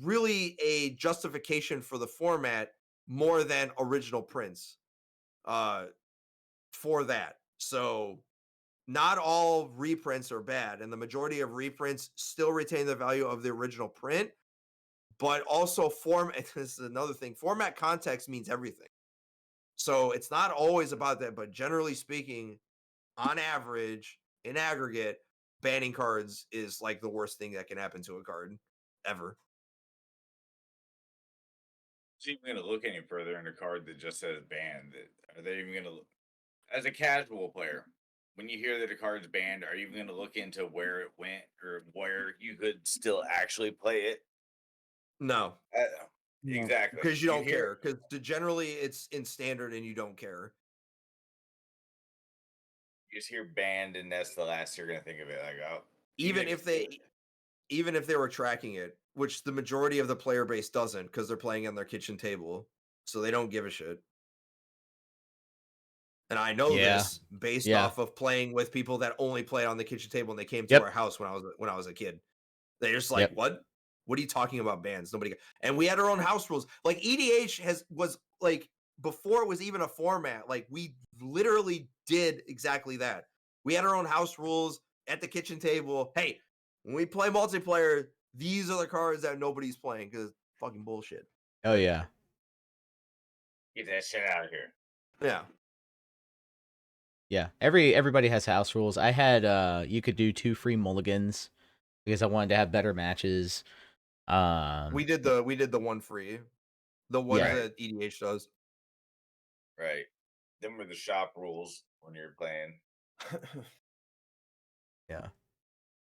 really a justification for the format more than original prints for that. So not all reprints are bad, and the majority of reprints still retain the value of the original print, but also this is another thing, format context means everything. So it's not always about that, but generally speaking, on average, in aggregate, banning cards is like the worst thing that can happen to a card ever. Is even going to look any further in a card that just says banned? Are they even going to look, as a casual player, when you hear that a card's banned, are you even going to look into where it went or where you could still actually play it? No, No. Exactly. because you don't care. Because generally it's in standard and you don't care. You just hear banned, and that's the last you're going to think of it. Like, oh, Even if they were tracking it, which the majority of the player base doesn't, because they're playing on their kitchen table, so they don't give a shit. And I know Yeah. this based Yeah. off of playing with people that only play on the kitchen table, and they came to Yep. our house when I was a kid. They're just like, Yep. what? What are you talking about bans? Nobody. And we had our own house rules. Like EDH was like, before it was even a format, like we literally did exactly that. We had our own house rules at the kitchen table. Hey, when we play multiplayer, these are the cards that nobody's playing, because fucking bullshit. Oh yeah. get that shit out of here. Yeah. Yeah. Everybody has house rules. I had you could do 2 free mulligans because I wanted to have better matches. We did the one free. The ones Yeah. that EDH does. Right. Them were the shop rules when you're playing. Yeah.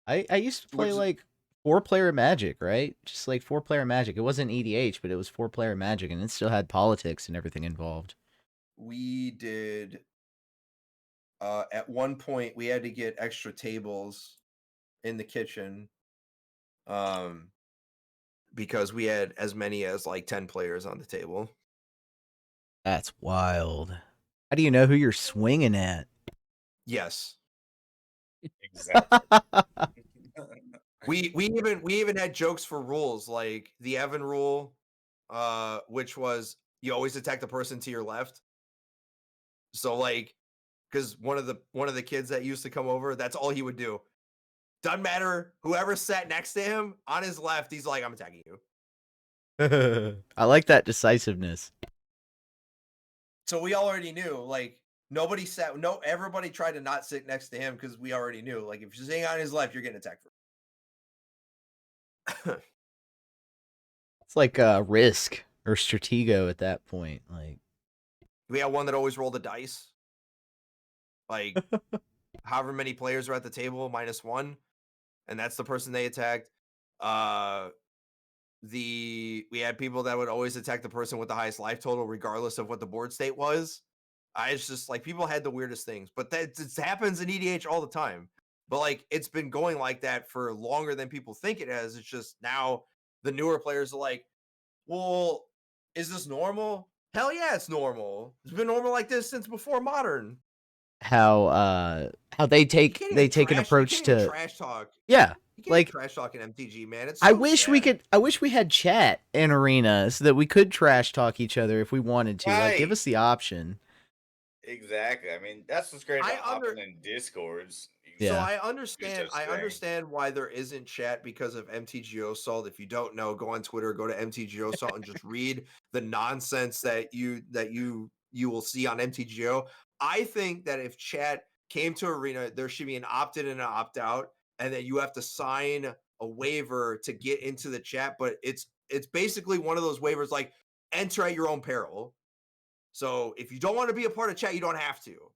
I used to play Which- like 4-player Magic, right? Just like 4-player Magic. It wasn't EDH, but it was 4-player Magic, and it still had politics and everything involved. We did at one point we had to get extra tables in the kitchen because we had as many as like 10 players on the table. That's wild. How do you know who you're swinging at? Yes. Exactly. We even had jokes for rules like the Evan rule, which was you always attack the person to your left. So like, because one of the kids that used to come over, that's all he would do. Doesn't matter whoever sat next to him on his left, he's like, I'm attacking you. I like that decisiveness. So we already knew, like everybody tried to not sit next to him because we already knew, like if you're sitting on his left, you're getting attacked first. It's like Risk or Stratego at that point. Like, We had one that always rolled the dice. Like however many players are at the table, -1, and that's the person they attacked. We had people that would always attack the person with the highest life total, regardless of what the board state was. It's just like people had the weirdest things, but that it happens in EDH all the time. But like it's been going like that for longer than people think it has. It's just now the newer players are like, well, is this normal? Hell yeah, it's normal. It's been normal like this since before modern. how they You take can't they even take an trash, approach you can't even to trash talk. yeah. You can't Like even trash talk in MTG, man. It's I so wish we sad. could. I wish we had chat in Arena so that we could trash talk each other if we wanted to. Like, give Right. us the option. Exactly. I mean, that's what's great I about hopping in Discords. You So Yeah. I can understand. just I thing. understand why there isn't chat because of MTGO Salt. If you don't know, go on Twitter, go to MTGO Salt, and just read the nonsense that you will see on MTGO. I think that if chat came to Arena, there should be an opt-in and an opt-out, and that you have to sign a waiver to get into the chat. But it's basically one of those waivers like enter at your own peril. So if you don't want to be a part of chat, you don't have to.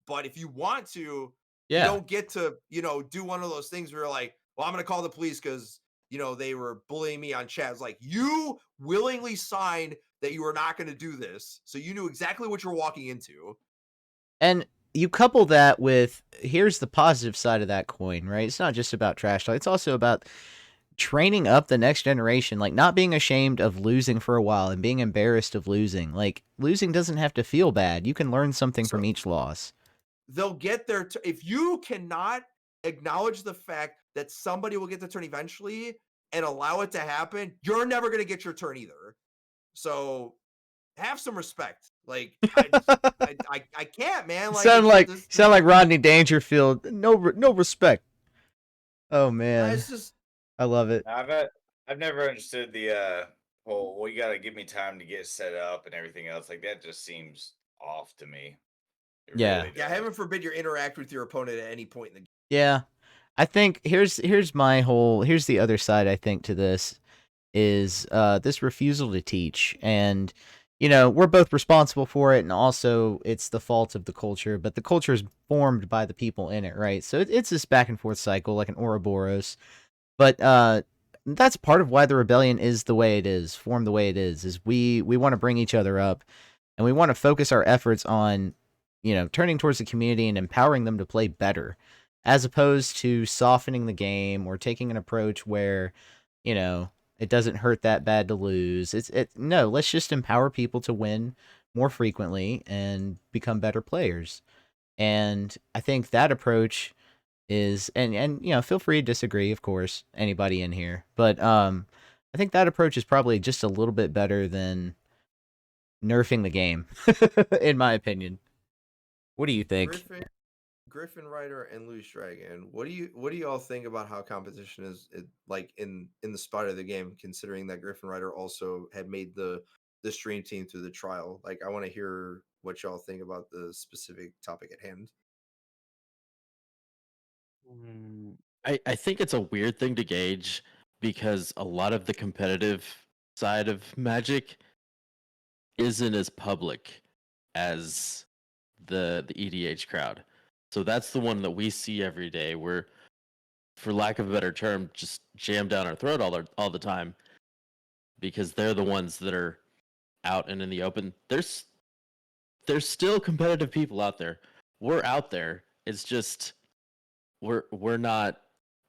But if you want to, you Yeah. don't get to, do one of those things where you're like, well, I'm going to call the police because, they were bullying me on chat. It's like you willingly signed that you were not going to do this. So you knew exactly what you're walking into. And you couple that with here's the positive side of that coin, right? It's not just about trash talk. It's also about training up the next generation, like not being ashamed of losing for a while and being embarrassed of losing. Like losing doesn't have to feel bad. You can learn something from So each loss. they'll get their if you cannot acknowledge the fact that somebody will get the turn eventually and allow it to happen, you're never going to get your turn either. So have some respect. Like I can't, man. Like sound it's like sound like Rodney Dangerfield. No respect. Oh man, it's just I love it. I've never understood the whole. Well, you got to give me time to get set up and everything else. Like that just seems off to me. It Yeah. really yeah. does. Heaven forbid you interact with your opponent at any point in the game. Yeah. I think here's the other side I think to this is this refusal to teach, and we're both responsible for it, and also it's the fault of the culture, but the culture is formed by the people in it, right? So it's this back and forth cycle like an Ouroboros. But that's part of why the rebellion is the way it is, formed the way it is we want to bring each other up, and we want to focus our efforts on turning towards the community and empowering them to play better, as opposed to softening the game or taking an approach where it doesn't hurt that bad to lose. No, let's just empower people to win more frequently and become better players. And I think that approach is, and feel free to disagree, of course, anybody in here, but I think that approach is probably just a little bit better than nerfing the game, in my opinion. What do you think? Griffin Rider and Loose Dragon. What do you all think about how competition is like in the spot of the game, considering that Griffin Rider also had made the stream team through the trial? Like, I want to hear what y'all think about the specific topic at hand. I think it's a weird thing to gauge because a lot of the competitive side of Magic isn't as public as the EDH crowd. So that's the one that we see every day. We're, for lack of a better term, just jammed down our throat all the time because they're the ones that are out and in the open. There's still competitive people out there. We're out there. It's just we're not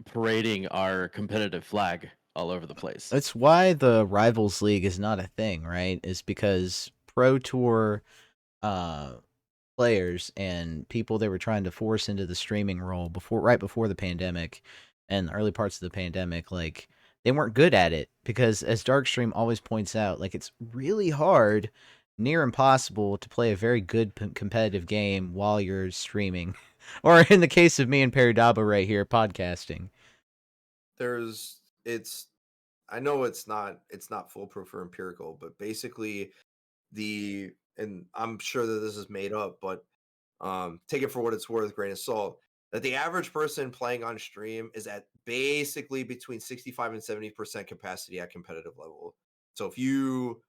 parading our competitive flag all over the place. That's why the Rivals League is not a thing, right? Is because pro tour players and people they were trying to force into the streaming role right before the pandemic and the early parts of the pandemic, like they weren't good at it because, as Darkstream always points out, like it's really hard, near impossible to play a very good competitive game while you're streaming, or in the case of me and Peridaba right here, podcasting. It's I know it's not foolproof or empirical, but basically and I'm sure that this is made up, but take it for what it's worth, grain of salt, that the average person playing on stream is at basically between 65 and 70% capacity at competitive level. So if you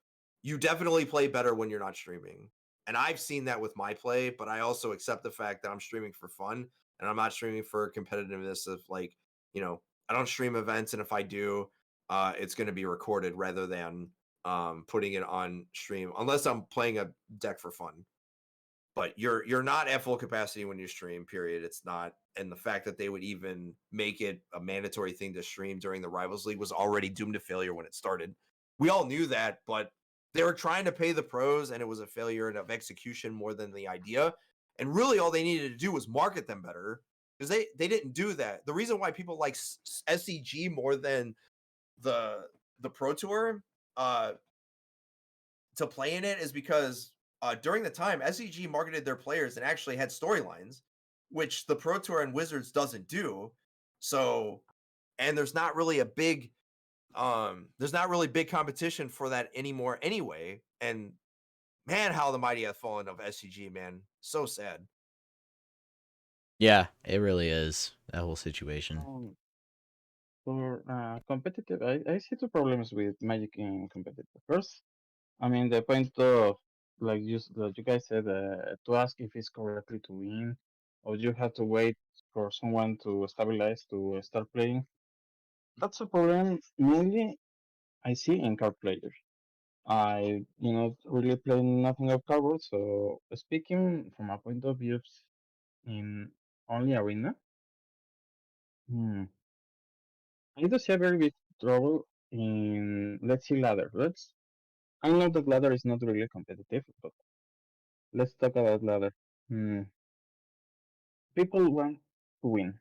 definitely play better when you're not streaming. And I've seen that with my play, but I also accept the fact that I'm streaming for fun and I'm not streaming for competitiveness of like, I don't stream events, and if I do, it's going to be recorded rather than putting it on stream unless I'm playing a deck for fun. But you're not at full capacity when you stream, period. It's not. And the fact that they would even make it a mandatory thing to stream during the Rivals League was already doomed to failure when it started. We all knew that, but they were trying to pay the pros, and it was a failure of execution more than the idea. And really all they needed to do was market them better, because they didn't do that. The reason why people like SCG more than the Pro Tour to play in it is because during the time, SEG marketed their players and actually had storylines, which the Pro Tour and Wizards doesn't do. So, and there's not really big competition for that anymore anyway. And man, how the mighty have fallen of SCG, man. So sad. Yeah, it really is, that whole situation. For competitive, I see two problems with Magic in competitive. First, I mean the point of like you guys said, to ask if it's correctly to win, or you have to wait for someone to stabilize to start playing. That's a problem mainly I see in card players. I really play nothing of cardboard, so speaking from a point of view in only arena, hmm, I do see a very big trouble in, let's see, ladder. I know that ladder is not really competitive, but let's talk about ladder. Hmm. People want to win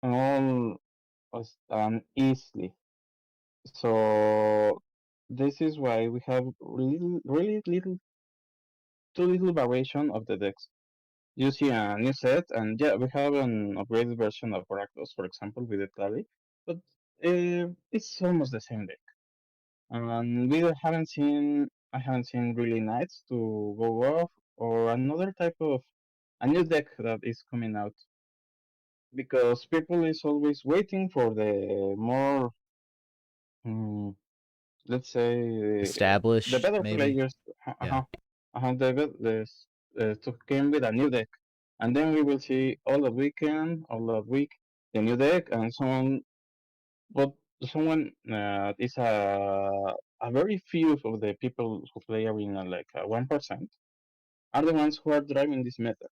all easily. So this is why we have really too little variation of the decks. You see a new set, and yeah, we have an upgraded version of Rakdos, for example, with the Tali, but it's almost the same deck. And I haven't seen really Knights to go off, or another type of a new deck that is coming out, because people is always waiting for the more, mm, let's say, the Established, better maybe. players, Yeah. to come with a new deck, and then we will see all that week, the new deck, and someone, but someone is a very few of the people who play arena, like 1%, are the ones who are driving this meta.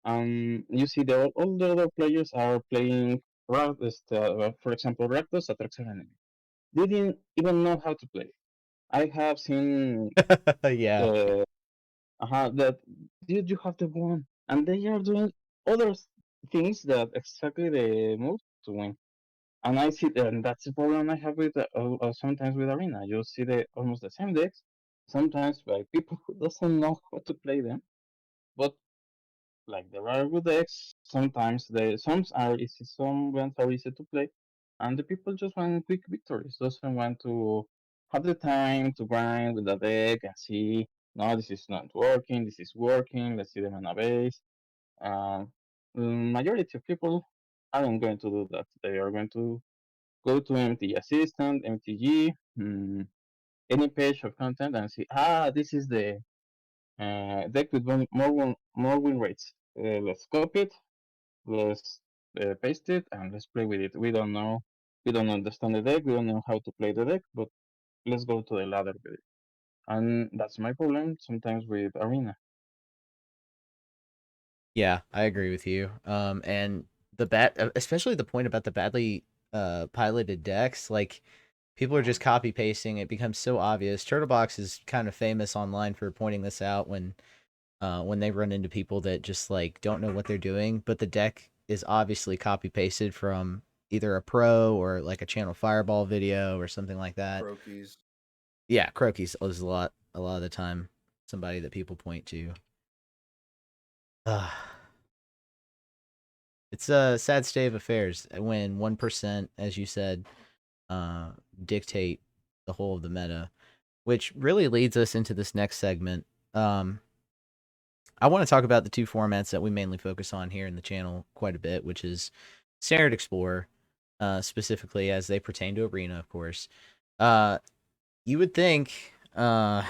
You see all the other players are playing for example, Rakdos attacks an enemy. They didn't even know how to play. I have seen Yeah. that you have the one, and they are doing other things that exactly they move to win. And I see, and that's the problem I have with sometimes with arena. You see almost the same decks, sometimes by people who doesn't know how to play them. But like there are good decks, sometimes some are easy, some ones are easy to play, and the people just want quick victories. Doesn't want to have the time to grind with the deck and see, no, this is not working, this is working. Let's see the mana base. Majority of people aren't going to do that. They are going to go to MTG Assistant, MTG, any page of content, and see, this is the deck with more win rates. Let's copy it, let's paste it, and let's play with it. We don't understand the deck, we don't know how to play the deck, but let's go to the ladder with it. And that's my problem sometimes with arena. Yeah, I agree with you. And especially the point about the badly piloted decks, like People are just copy pasting. It becomes so obvious. Turtlebox is kind of famous online for pointing this out when they run into people that just like don't know what they're doing, but the deck is obviously copy pasted from either a pro or like a Channel Fireball video or something like that. Crokies. Yeah, Croaky's is a lot of the time somebody that people point to. It's a sad state of affairs when 1%, as you said, dictate the whole of the meta, which really leads us into this next segment. I want to talk about the two formats that we mainly focus on here in the channel quite a bit, which is Standard Explorer, specifically as they pertain to Arena, of course. You would think, you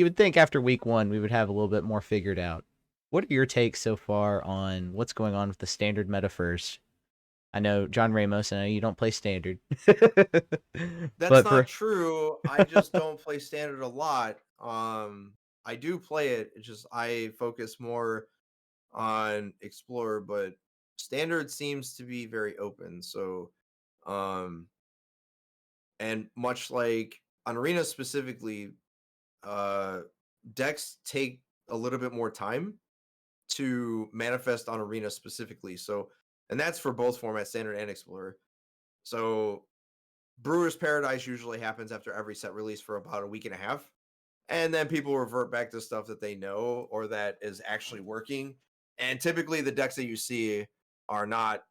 would think after week 1 we would have a little bit more figured out. What are your takes so far on what's going on with the Standard meta first? I know, John Ramos, I know you don't play Standard. That's not true. I just don't play Standard a lot. I do play it. It's just I focus more on Explorer, but Standard seems to be very open. So, and much like on Arena specifically, decks take a little bit more time to manifest on Arena specifically. So, and that's for both formats, Standard and Explorer. So, Brewer's Paradise usually happens after every set release for about a week and a half. And then people revert back to stuff that they know or that is actually working. And typically the decks that you see are not,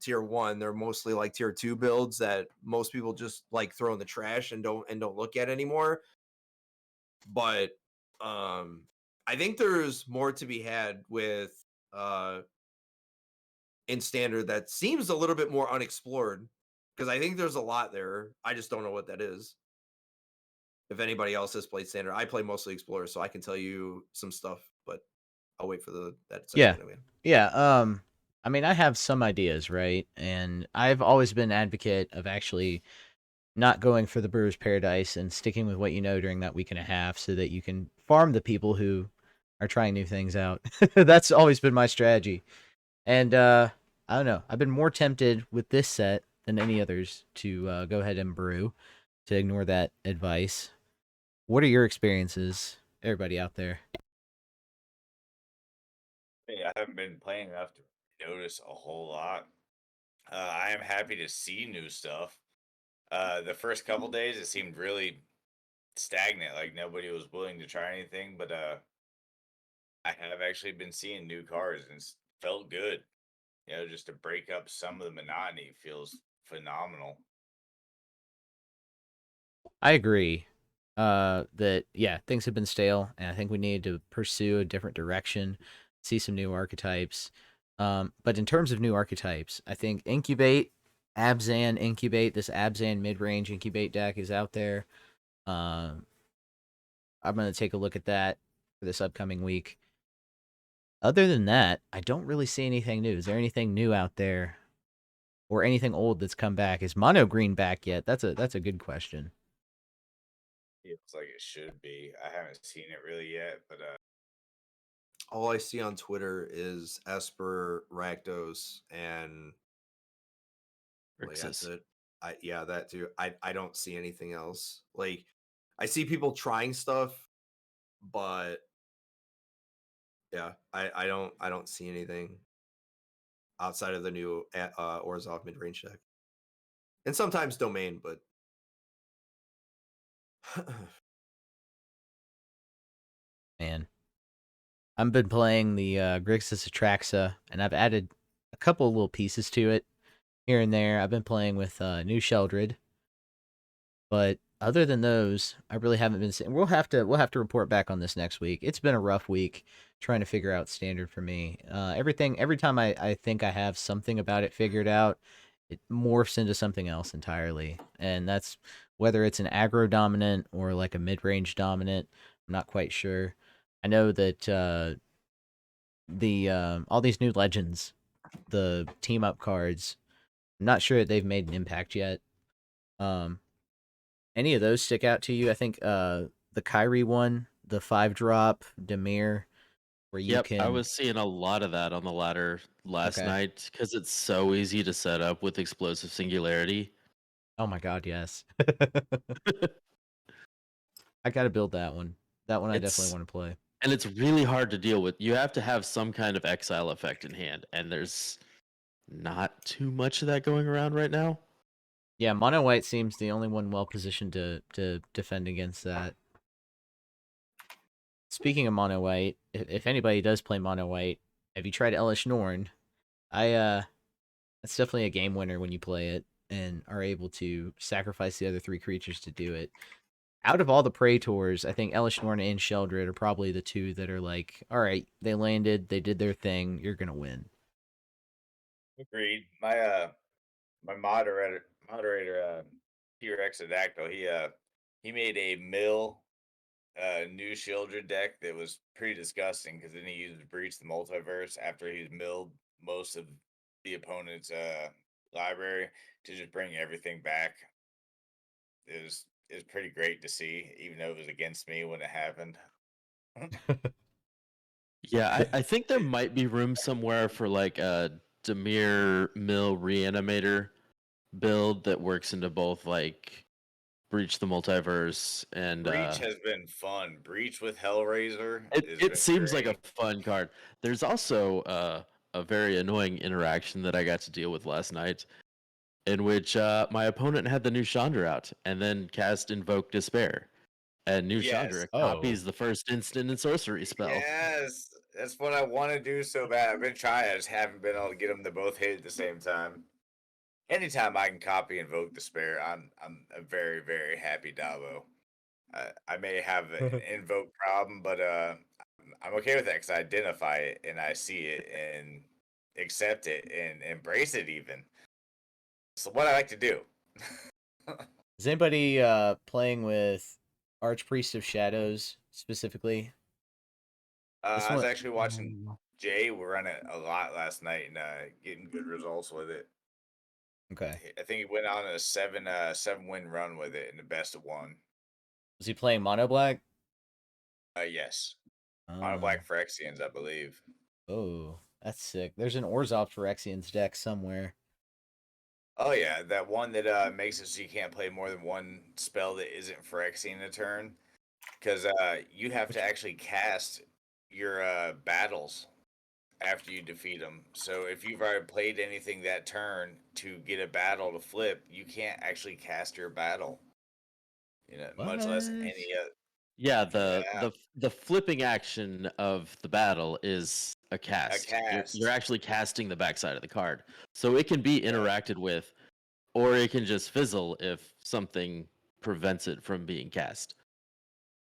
tier 1. They're mostly like tier 2 builds that most people just like throw in the trash and don't look at anymore. But I think there's more to be had with in Standard that seems a little bit more unexplored, because I think there's a lot there. I just don't know what that is. If anybody else has played Standard, I play mostly Explorer, so I can tell you some stuff, but I'll wait for that Yeah. section anyway. Yeah, I mean, I have some ideas, right? And I've always been an advocate of actually not going for the Brewer's Paradise and sticking with what you know during that week and a half so that you can farm the people who are trying new things out. That's always been my strategy. And I don't know. I've been more tempted with this set than any others to go ahead and brew, to ignore that advice. What are your experiences, everybody out there? Hey, I haven't been playing enough to notice a whole lot. I am happy to see new stuff. The first couple days, it seemed really stagnant, like nobody was willing to try anything. But I have actually been seeing new cards, and it's felt good. Just to break up some of the monotony feels phenomenal. I agree. That yeah, things have been stale, and I think we need to pursue a different direction, see some new archetypes. But in terms of new archetypes, I think Incubate, this Abzan mid-range Incubate deck is out there. I'm gonna take a look at that for this upcoming week. Other than that, I don't really see anything new. Is there anything new out there, or anything old that's come back? Is Mono Green back yet? That's a good question. Feels like it should be. I haven't seen it really yet, but All I see on Twitter is Esper, Rakdos, and that's Grixis. it. Yeah, that too. I don't see anything else. Like, I see people trying stuff, but yeah, I don't see anything outside of the new Orzhov mid range deck, and sometimes Domain, but Man, I've been playing the Grixis Atraxa, and I've added a couple of little pieces to it here and there. I've been playing with New Sheldred, but other than those, I really haven't been. We'll have to report back on this next week. It's been a rough week trying to figure out Standard for me. Every time I think I have something about it figured out, it morphs into something else entirely, and that's whether it's an aggro dominant or like a mid range dominant. I'm not quite sure. I know that all these new legends, the team up cards, I'm not sure that they've made an impact yet. Any of those stick out to you? I think the Kyrie one, the 5-drop Demir, where you can. I was seeing a lot of that on the ladder last Okay. night because it's so easy to set up with Explosive Singularity. Oh my god, yes. I gotta build that one. That one I definitely It's want to play. and it's really hard to deal with. You have to have some kind of exile effect in hand, and there's not too much of that going around right now. Yeah, mono white seems the only one well positioned to defend against that. Speaking of mono white, if anybody does play mono white, have you tried Elish Norn? That's definitely a game winner when you play it and are able to sacrifice the other 3 creatures to do it. Out of all the Praetors, I think Elish Norn and Sheldred are probably the 2 that are like, all right, they landed, they did their thing, you're gonna win. Agreed. My moderator T-Rex Adactyl, he made a new Shieldred deck that was pretty disgusting because then he used Breach the Multiverse after he's milled most of the opponent's library to just bring everything back. It was pretty great to see, even though it was against me when it happened. Yeah, I think there might be room somewhere for like a Demir Mill Reanimator build that works into both like Breach the Multiverse and Breach has been fun. Breach with Hellraiser has it been seems like a great. fun card. There's also a very annoying interaction that I got to deal with last night, in which my opponent had the new Chandra out and then cast Invoke Despair, and new Yes. Chandra Oh. copies the first instant and sorcery spell. Yes, that's what I want to do so bad. I've been trying, I just haven't been able to get them to both hit at the same time. Anytime I can copy Invoke Despair, I'm a very very happy Dabo. I may have an invoke problem, but I'm okay with that because I identify it and I see it and accept it and embrace it even. So what I like to do. Is anybody playing with Archpriest of Shadows specifically? This I was one, actually watching Jay run it a lot last night and getting good results with it. okay. I think he went on a seven win run with it in the best of one. Was he playing mono black? Yes, Mono Black Phyrexians, I believe. Oh, that's sick. There's an Orzhov Phyrexians deck somewhere. Oh yeah, that one that makes it so you can't play more than one spell that isn't Phyrexian a turn, because you have to actually cast your battles after you defeat them. So if you've already played anything that turn to get a battle to flip, you can't actually cast your battle. Much less What? any Yeah, yeah, the flipping action of the battle is a a cast. You're cast. actually casting the backside of the card, so it can be Yeah, interacted with, or it can just fizzle if something prevents it from being cast.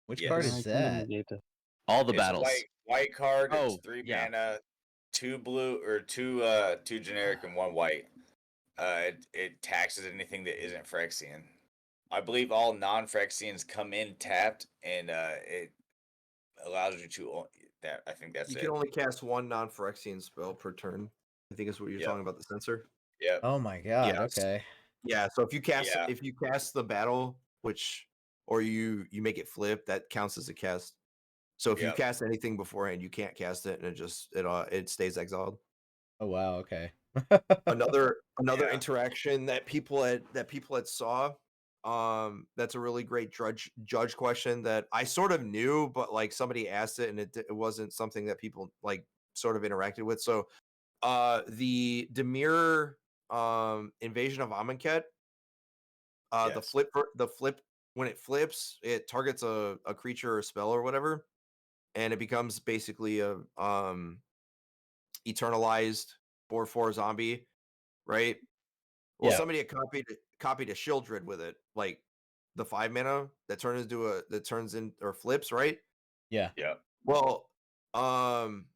Which card yes. is I can that? negate it. All the It's a battles. white card. It's Oh, 3 yeah. mana, 2 blue or two generic and 1 white. It taxes anything that isn't Phyrexian. I believe all non-Phyrexians come in tapped, and it allows you to that. I think that's You it. can only cast one non-Phyrexian spell per turn. I think is what you're Yep. talking about, the sensor. Yep. Oh my god. Yes. Okay. Yeah, so Yeah. if you cast the battle, which or you make it flip, that counts as a cast. So if you Yep. cast anything beforehand, you can't cast it, and it stays exiled. Oh wow. Okay. Another Yeah. interaction that people had saw. That's a really great judge question that I sort of knew, but like somebody asked it, and it wasn't something that people like sort of interacted with. So, the Demir invasion of Amonkhet, Yes. the flip when it flips, it targets a creature or spell or whatever, and it becomes basically a eternalized 4/4 zombie, right? Well, Yeah. somebody had copied a Shieldred with it, like the 5 mana that turns in or flips, right? Yeah. Yep. Well, um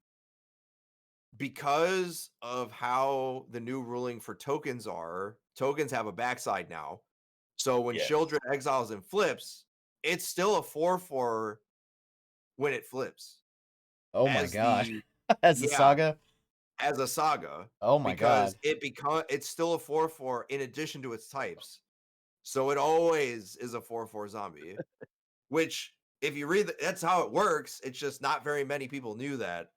because of how the new ruling for tokens have a backside now. So when Yes. Children exiles and flips, it's still a 4/4 when it flips. Oh my As god. the As a yeah, saga. as a saga. Oh my Because god. it's still a 4/4 in addition to its types. So it always is a 4/4 zombie. Which if you read that's how it works. It's just not very many people knew that.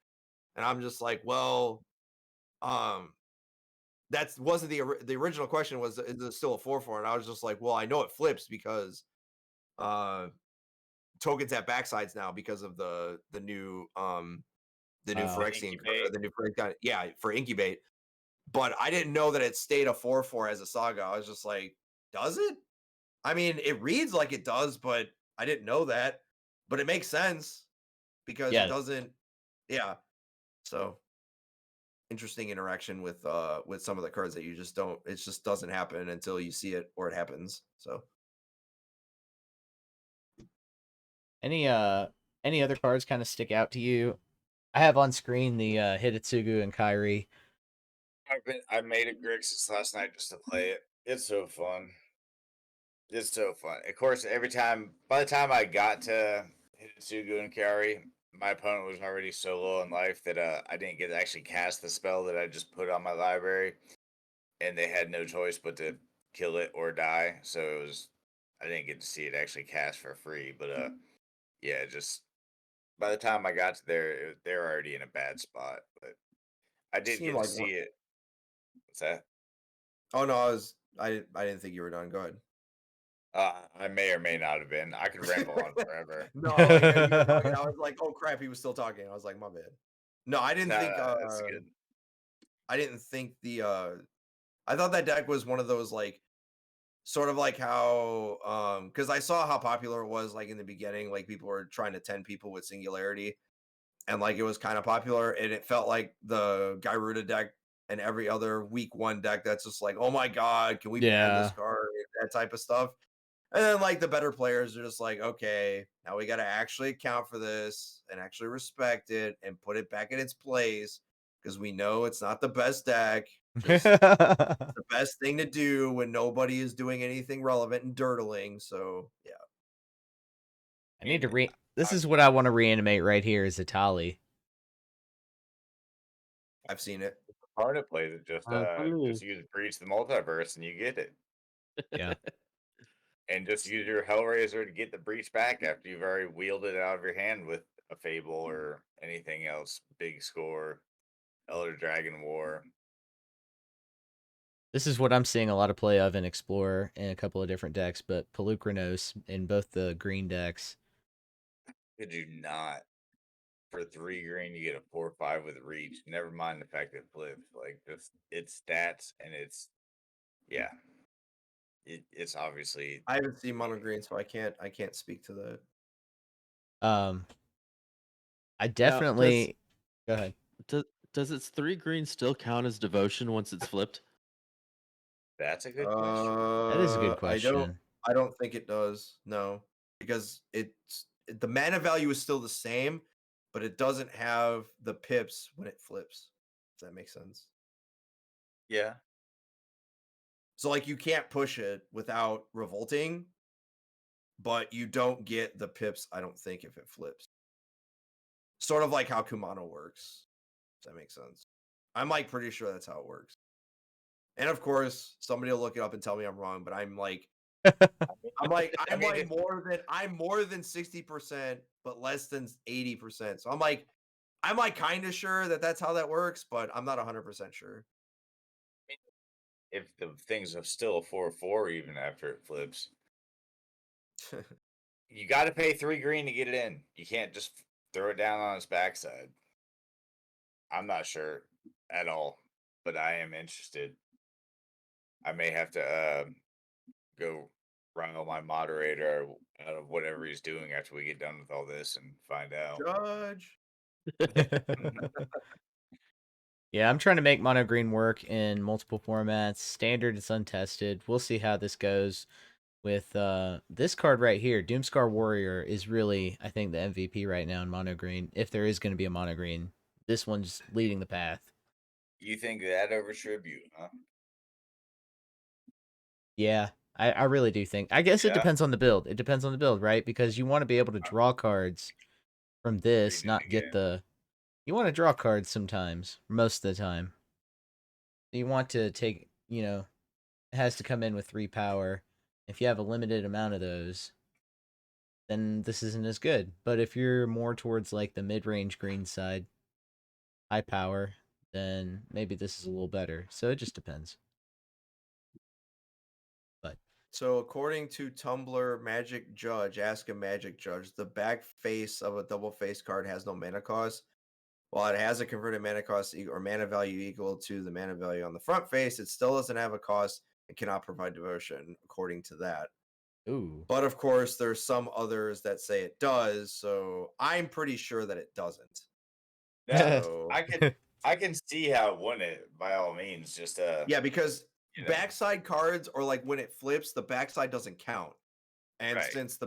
And I'm just like, well, um, That's wasn't the original question was, is it still a 4/4? And I was just like, well, I know it flips because tokens have backsides now because of the new Phyrexian Incubate. the new breakdown. Yeah, for incubate. But I didn't know that it stayed a 4/4 as a saga. I was just like, does it? I mean, it reads like it does, but I didn't know that. But it makes sense because it Yeah. doesn't. Yeah. So interesting interaction with some of the cards that you just don't. It just doesn't happen until you see it or it happens. So Any other cards kind of stick out to you? I have on screen the Hidetsugu and Kairi. I made a Grixis last night just to play it. It's so fun. It's so fun. Of course, by the time I got to Hitsugu and Kari, my opponent was already so low in life that I didn't get to actually cast the spell that I just put on my library, and they had no choice but to kill it or die. So I didn't get to see it actually cast for free. But yeah, just by the time I got to there, they were already in a bad spot. But I did seemed get to like see it. What's that? oh no, I didn't think you were done. Go ahead. I may or may not have been. I could ramble on forever. No, like you were talking. I was like, oh crap, he was still talking. I was like, my bad. No, I didn't Nah, think. that's good. I didn't think the. I thought that deck was one of those like, sort of like how because I saw how popular it was like in the beginning. Like people were trying to 10 people with Singularity, and like it was kind of popular, and it felt like the Gyruda deck and every other week 1 deck that's just like, oh my god, can we ban this Yeah. card? That type of stuff. And then like the better players are just like, okay, now we got to actually account for this and actually respect it and put it back in its place because we know it's not the best deck. Just the best thing to do when nobody is doing anything relevant and dirtling. So yeah, I need to And This is what I want to reanimate right here is Itali. I've seen it. opponent plays it, Actually, just use Breach the Multiverse and you get it. Yeah. And just use your Hellraiser to get the Breach back after you've already wielded it out of your hand with a Fable or anything else. Big Score, Elder Dragon War. This is what I'm seeing a lot of play of in Explorer in a couple of different decks, but Pelukrinos in both the green decks. Could you not? For 3 green, you get a 4/5 with reach. Never mind the fact that it flips. Like just its stats and yeah. It's obviously I haven't seen Mono Green, so I can't speak to that. I Now, definitely go ahead. does its 3 green still count as devotion once it's flipped? that's a good question. That is a good I question. don't think it does. No, because the mana value is still the same, but it doesn't have the pips when it flips. Does that make sense? Yeah. So like you can't push it without revolting, but you don't get the pips, I don't think, if it flips. Sort of like how Kumano works. Does that make sense? I'm like pretty sure that's how it works. And of course, somebody will look it up and tell me I'm wrong, but I'm like I'm more than 60%, but less than 80%. So I'm like kind of sure that that's how that works, but I'm not 100% sure. If the things are still a 4/4 even after it flips, you got to pay 3 green to get it in. You can't just throw it down on its backside. I'm not sure at all, but I am interested. I may have to go rile my moderator out of whatever he's doing after we get done with all this and find out. Judge. Yeah, I'm trying to make mono green work in multiple formats. Standard, it's untested. We'll see how this goes with this card right here. Doomscar Warrior is really, I think, the MVP right now in mono green. If there is going to be a mono green, this one's leading the path. You think that over Tribute, huh? Yeah, I really do think. I guess it Yeah. depends on the build. It depends on the build, right? Because you want to be able to draw cards from this, Read it not get again. the. You want to draw cards sometimes, most of the time. You want to take, it has to come in with 3 power. If you have a limited amount of those, then this isn't as good. But if you're more towards like the mid-range green side, high power, then maybe this is a little better. So it just depends. But So according to Tumblr Magic Judge, ask a Magic Judge, the back face of a double face card has no mana cost. While it has a converted mana cost or mana value equal to the mana value on the front face, it still doesn't have a cost and cannot provide devotion, according to that. ooh. But of course, there's some others that say it does, so I'm pretty sure that it doesn't. Now, So I can see how it wouldn't, by all means. Just yeah, because you know, backside cards or like when it flips, the backside doesn't count. And Right. since the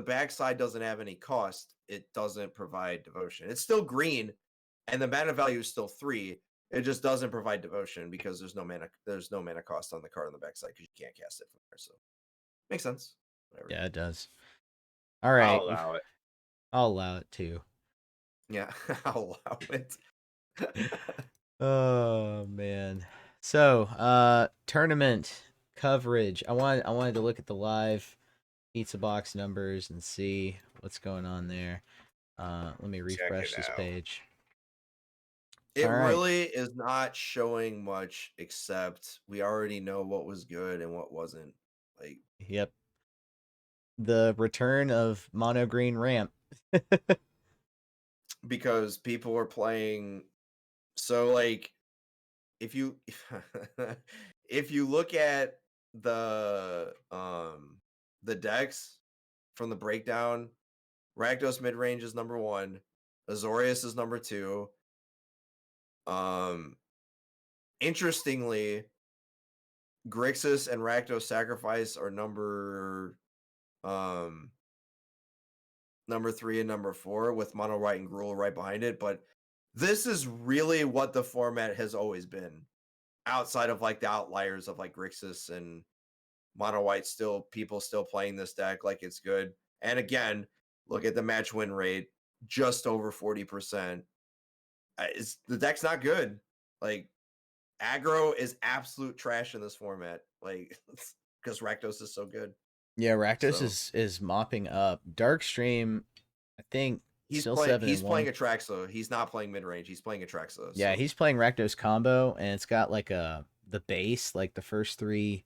backside doesn't have any cost, it doesn't provide devotion. It's still green, and the mana value is still 3. It just doesn't provide devotion because there's no mana cost on the card on the backside because you can't cast it from there. So makes sense. Whatever. Yeah, it does. All right. I'll allow it. I'll allow it too. Yeah, I'll allow it. Oh man. So, tournament coverage. I wanted to look at the live pizza box numbers and see what's going on there. Let me refresh it this out. page. It All right. really is not showing much except we already know what was good and what wasn't. Like, Yep. The return of mono green ramp. because people were playing, so like if you if you look at the decks from the breakdown, Rakdos mid-range is number 1, Azorius is number 2. Interestingly, Grixis and Rakdos Sacrifice are number 3 and number 4, with Mono White and Gruul right behind it. But this is really what the format has always been, outside of like the outliers of like Grixis and Mono White. Still, people still playing this deck like it's good. And again, look at the match win rate, just over 40%. The deck's not good. Like, aggro is absolute trash in this format. Like, because Rakdos is so good. Yeah, Rakdos So- is mopping up. Darkstream, I think He's still playing. 7 He's and playing 1. Atraxa. He's not playing mid range. He's playing Atraxa. Yeah, So. he's playing Rakdos combo, and it's got like the base, like the first 3,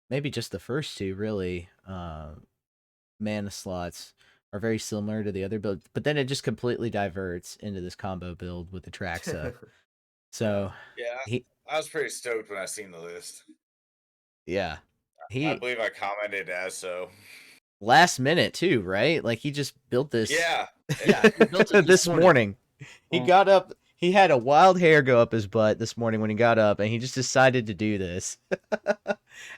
maybe just the first 2 really, mana slots are very similar to the other build, but then it just completely diverts into this combo build with Atraxa. So Yeah, I was pretty stoked when I seen the list. yeah, I believe I commented as so. last minute too, right? Like he just built this. Yeah, Yeah, he built it this morning. He Mm. got up. He had a wild hair go up his butt this morning when he got up, and he just decided to do this.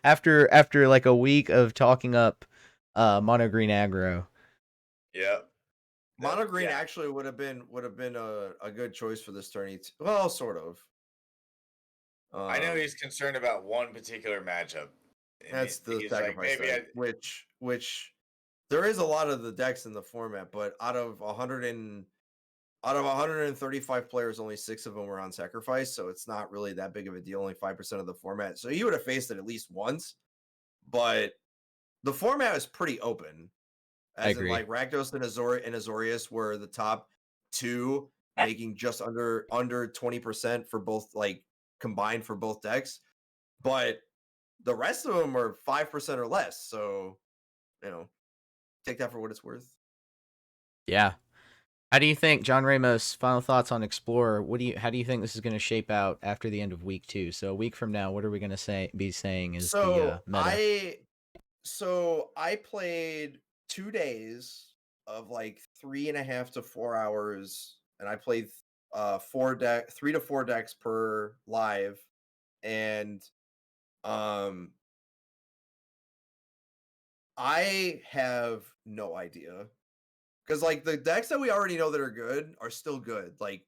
after like a week of talking up mono green aggro. Yep. Mono green Yeah. actually would have been a good choice for this tourney. Well, sort of. I know he's concerned about one particular matchup. and That's the he's like, sacrifice maybe deck, which there is a lot of the decks in the format, but out of 135 players, only 6 of them were on sacrifice, so it's not really that big of a deal. Only 5% of the format, so you would have faced it at least once. But the format is pretty open, as in agree. like Rakdos and Azorius were the top 2, making just under 20% for both, like combined for both decks. But the rest of them are 5% or less. So, take that for what it's worth. Yeah. How do you think, John Ramos? Final thoughts on Explorer? How do you think this is going to shape out after the end of week 2? So a week from now, what are we going to be saying is the meta? I played 2 days of like 3.5 to 4 hours, and I played 3 to 4 decks per live, and I have no idea, because like the decks that we already know that are good are still good. Like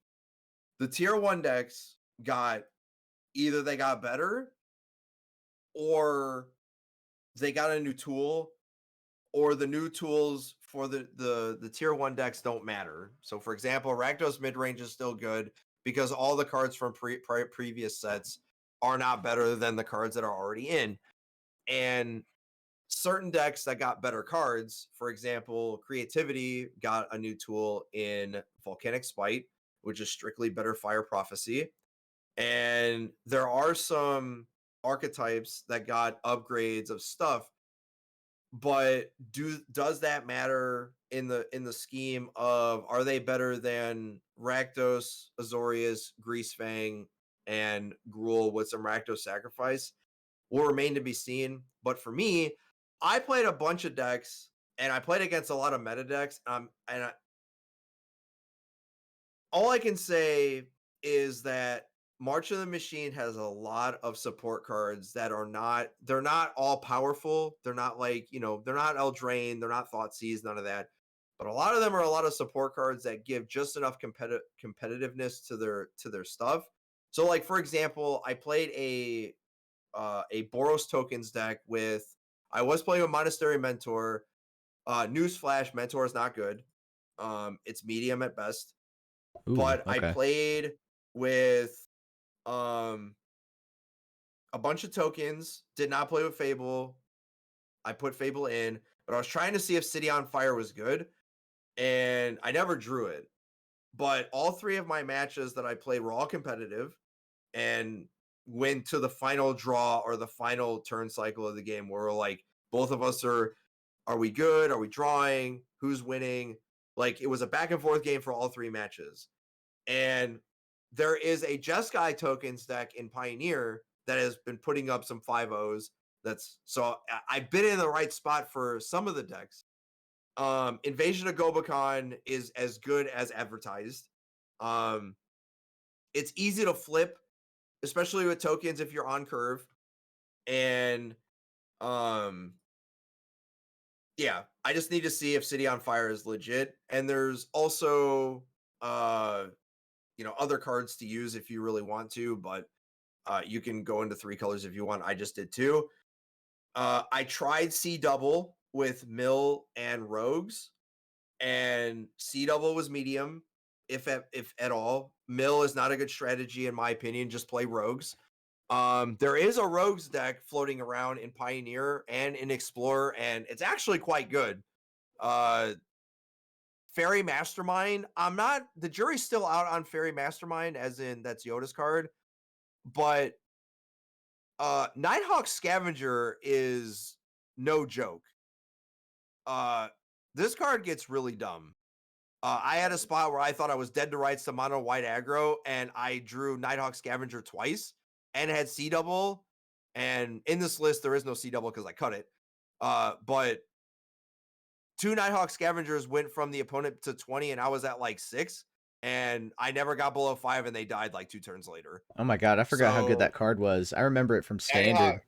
the tier 1 decks either they got better, or they got a new tool, or the new tools for the tier 1 decks don't matter. So for example, Rakdos mid-range is still good because all the cards from previous sets are not better than the cards that are already in. And certain decks that got better cards, for example, Creativity got a new tool in Volcanic Spite, which is strictly better fire prophecy. And there are some archetypes that got upgrades of stuff, but does that matter in the scheme of, are they better than Rakdos, Azorius, Greasefang, and Gruul with some Rakdos sacrifice? Will remain to be seen. But for me, I played a bunch of decks, and I played against a lot of meta decks. All I can say is that March of the Machine has a lot of support cards that they're not all powerful. They're not like, they're not Eldraine, they're not Thoughtseize, none of that. But a lot of them are a lot of support cards that give just enough competitiveness to their stuff. So like, for example, I played a Boros tokens deck I was playing with Monastery Mentor. Newsflash, Mentor is not good. It's medium at best. Ooh, But I okay. played with a bunch of tokens, did not play with Fable. I put Fable in, but I was trying to see if City on Fire was good, and I never drew it. But all 3 of my matches that I played were all competitive and went to the final draw or the final turn cycle of the game where we're like, both of us are we good? Are we drawing? Who's winning? Like, it was a back and forth game for all 3 matches. And there is a Jeskai tokens deck in Pioneer that has been putting up some 5-0s. So I've been in the right spot for some of the decks. Invasion of Gobakon is as good as advertised. It's easy to flip, especially with tokens if you're on curve. And yeah, I just need to see if City on Fire is legit. And there's also other cards to use if you really want to, but you can go into 3 colors if you want. I just did 2. I tried C double with Mill and Rogues, and C double was medium, if at all. Mill is not a good strategy in my opinion. Just play Rogues. There is a Rogues deck floating around in Pioneer and in Explorer, and it's actually quite good. Fairy Mastermind, the jury's still out on Fairy Mastermind, as in that's Yoda's card, but Nighthawk Scavenger is no joke. This card gets really dumb. I had a spot where I thought I was dead to rights to mono white aggro, and I drew Nighthawk Scavenger twice and had C double. And in this list, there is no C double because I cut it. But 2 Nighthawk Scavengers went from the opponent to 20, and I was at like 6, and I never got below 5, and they died like 2 turns later. Oh my god, I forgot how good So- that card was. I remember it from Standard.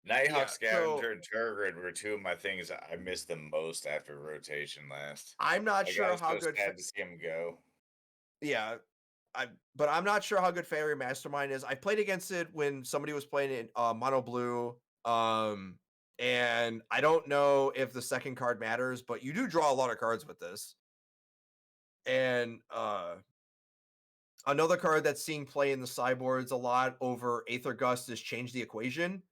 Nighthawk Yeah, Scavenger and Turgid were 2 of my things I missed the most after rotation last. I'm not I sure was how so good. sad to see him go. Yeah, but I'm not sure how good Fairy Mastermind is. I played against it when somebody was playing in mono blue, and I don't know if the second card matters, but you do draw a lot of cards with this. And another card that's seeing play in the sideboards a lot over Aether Gust is Change the Equation,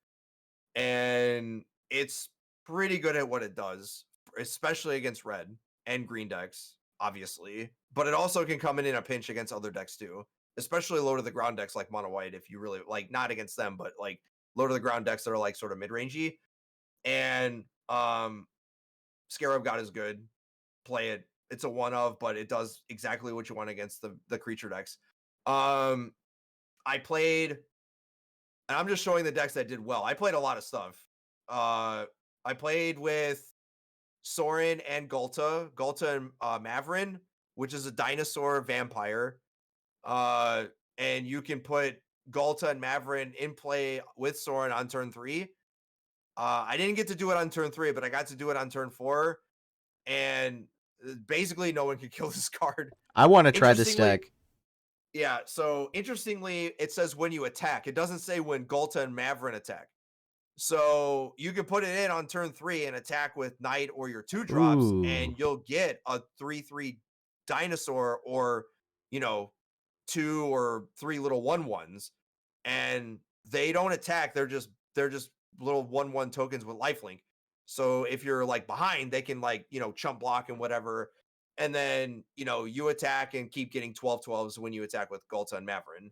and it's pretty good at what it does, especially against red and green decks, obviously. But it also can come in a pinch against other decks too, especially low to the ground decks like mono white, if you really like, not against them, but like low to the ground decks that are like sort of mid-rangey. And Scarab God is good. Play it. It's a one of, but it does exactly what you want against the creature decks. I played, and I'm just showing the decks that did well. I played a lot of stuff. I played with Sorin and Gulta and Maverin, which is a dinosaur vampire. And you can put Gulta and Maverin in play with Sorin on turn 3. I didn't get to do it on turn 3, but I got to do it on turn 4. And basically no one could kill this card. I want to try this deck. Yeah, so interestingly, it says when you attack. It doesn't say when Gulta and Maverin attack. So you can put it in on turn 3 and attack with Knight or your 2 drops, Ooh. and you'll get a 3/3 dinosaur, or 2 or 3 little 1/1s. And they don't attack, they're just little 1/1 tokens with lifelink. So if you're like behind, they can like chump block and whatever. and then you attack and keep getting 12/12s when you attack with Ghalta and Maverin.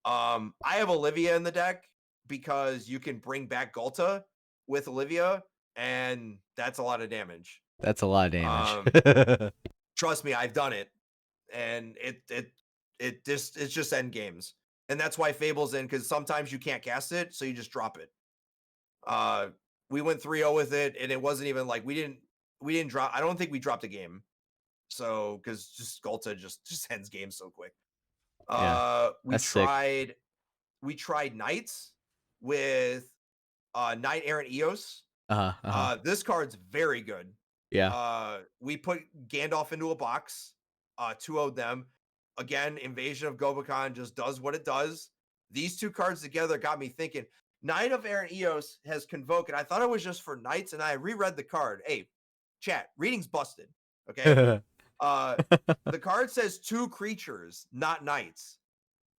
I have Olivia in the deck because you can bring back Ghalta with Olivia, and that's a lot of damage. That's a lot of damage. Trust me, I've done it, and it's just end games, and that's why Fable's in, because sometimes you can't cast it, so you just drop it. We went 3-0 with it, and it wasn't even like we didn't drop. I don't think we dropped a game, so because just Ghalta just ends games so quick. We that's sick. tried Knights with Knight Errant Eos. This card's very good. Yeah. We put Gandalf into a box, 2-0'd them. Again, Invasion of Gobakhan just does what it does. These two cards together got me thinking. Knight of Errant Eos has Convoke, and I thought it was just for Knights, and I reread the card. Hey, chat, reading's busted. Okay. The card says 2 creatures, not Knights.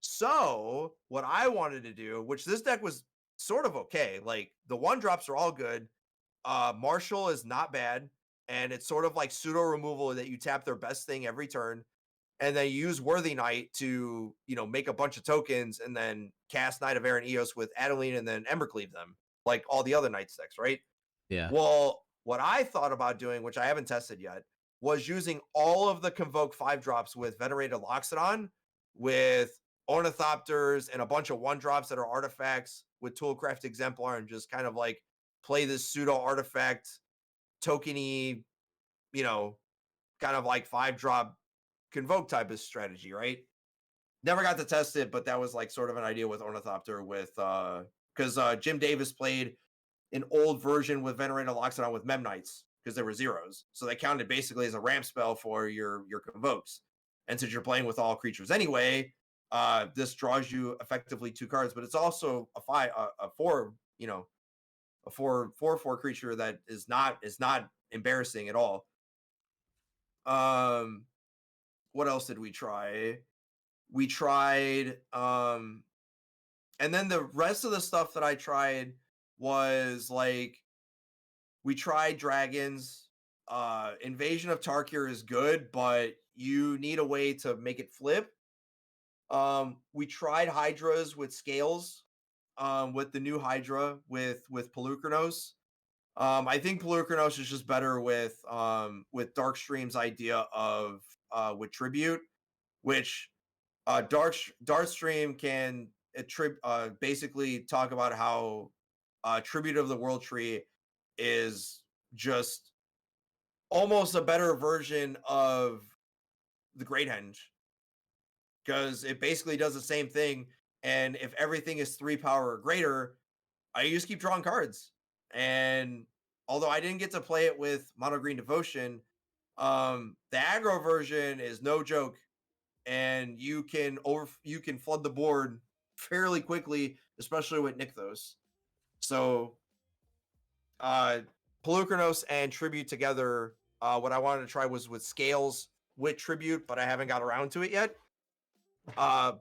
So what I wanted to do, which this deck was sort of okay, like the 1-drops are all good. Marshall is not bad, and it's sort of like pseudo removal that you tap their best thing every turn, and then you use Worthy Knight to make a bunch of tokens, and then cast Knight of Errant Eos with Adeline, and then Embercleave them like all the other Knights decks, right? Yeah. Well, what I thought about doing, which I haven't tested yet, was using all of the Convoke 5-drops with Venerated Loxodon, with Ornithopters, and a bunch of 1-drops that are artifacts with Toolcraft Exemplar, and just kind of like play this pseudo artifact tokeny, kind of like 5-drop Convoke type of strategy, right? Never got to test it, but that was like sort of an idea with Ornithopter, with because Jim Davis played an old version with Venerated Loxodon with Mem Knights, because there were 0s, so they counted basically as a ramp spell for your Convokes. And since you're playing with all creatures anyway, this draws you effectively 2 cards, but it's also a 4 creature that is not embarrassing at all. What else did we try? We tried and then the rest of the stuff that I tried was like, we tried dragons. Invasion of Tarkir is good, but you need a way to make it flip. We tried Hydras with Scales, with the new Hydra with Pelucranos. I think Pelucranos is just better with Darkstream's idea of with Tribute, which Darkstream can basically talk about how Tribute of the World Tree is just almost a better version of the Great Henge, because it basically does the same thing. And if everything is 3 power or greater, I just keep drawing cards. And although I didn't get to play it with Mono Green Devotion, the aggro version is no joke, and you can flood the board fairly quickly, especially with Nykthos. So Pelucranos and Tribute together, what I wanted to try was with Scales with Tribute, but I haven't got around to it yet. But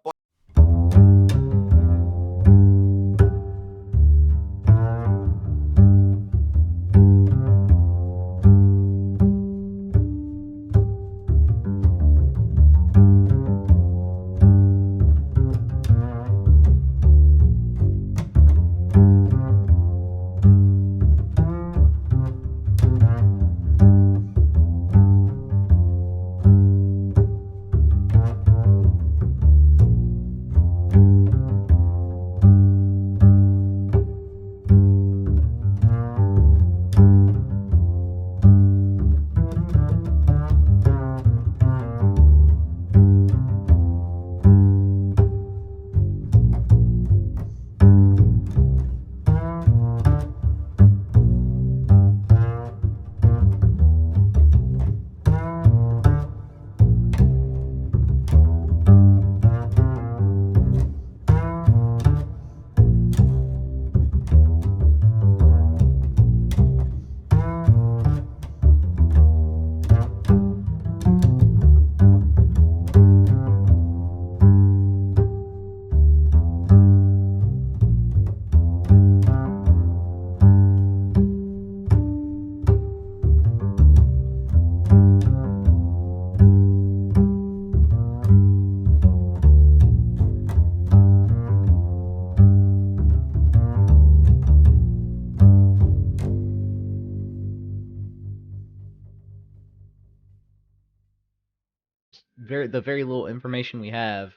the very little information we have,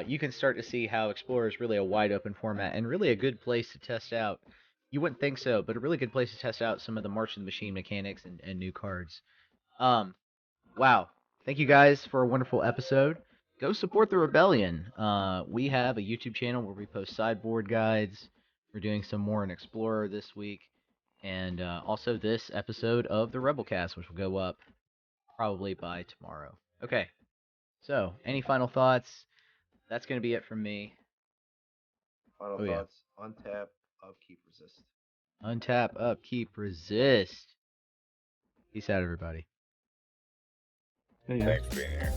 you can start to see how Explorer is really a wide open format and really a good place to test out. You wouldn't think so, but a really good place to test out some of the March of the Machine mechanics and new cards. Wow. Thank you guys for a wonderful episode. Go support the Rebellion. We have a YouTube channel where we post sideboard guides. We're doing some more in Explorer this week. And also this episode of the Rebelcast, which will go up probably by tomorrow. Okay. So, any final thoughts? That's going to be it from me. Final Oh, yeah. thoughts. Untap, upkeep, resist. Untap, upkeep, resist. Peace out, everybody. Yeah. Thanks for being here.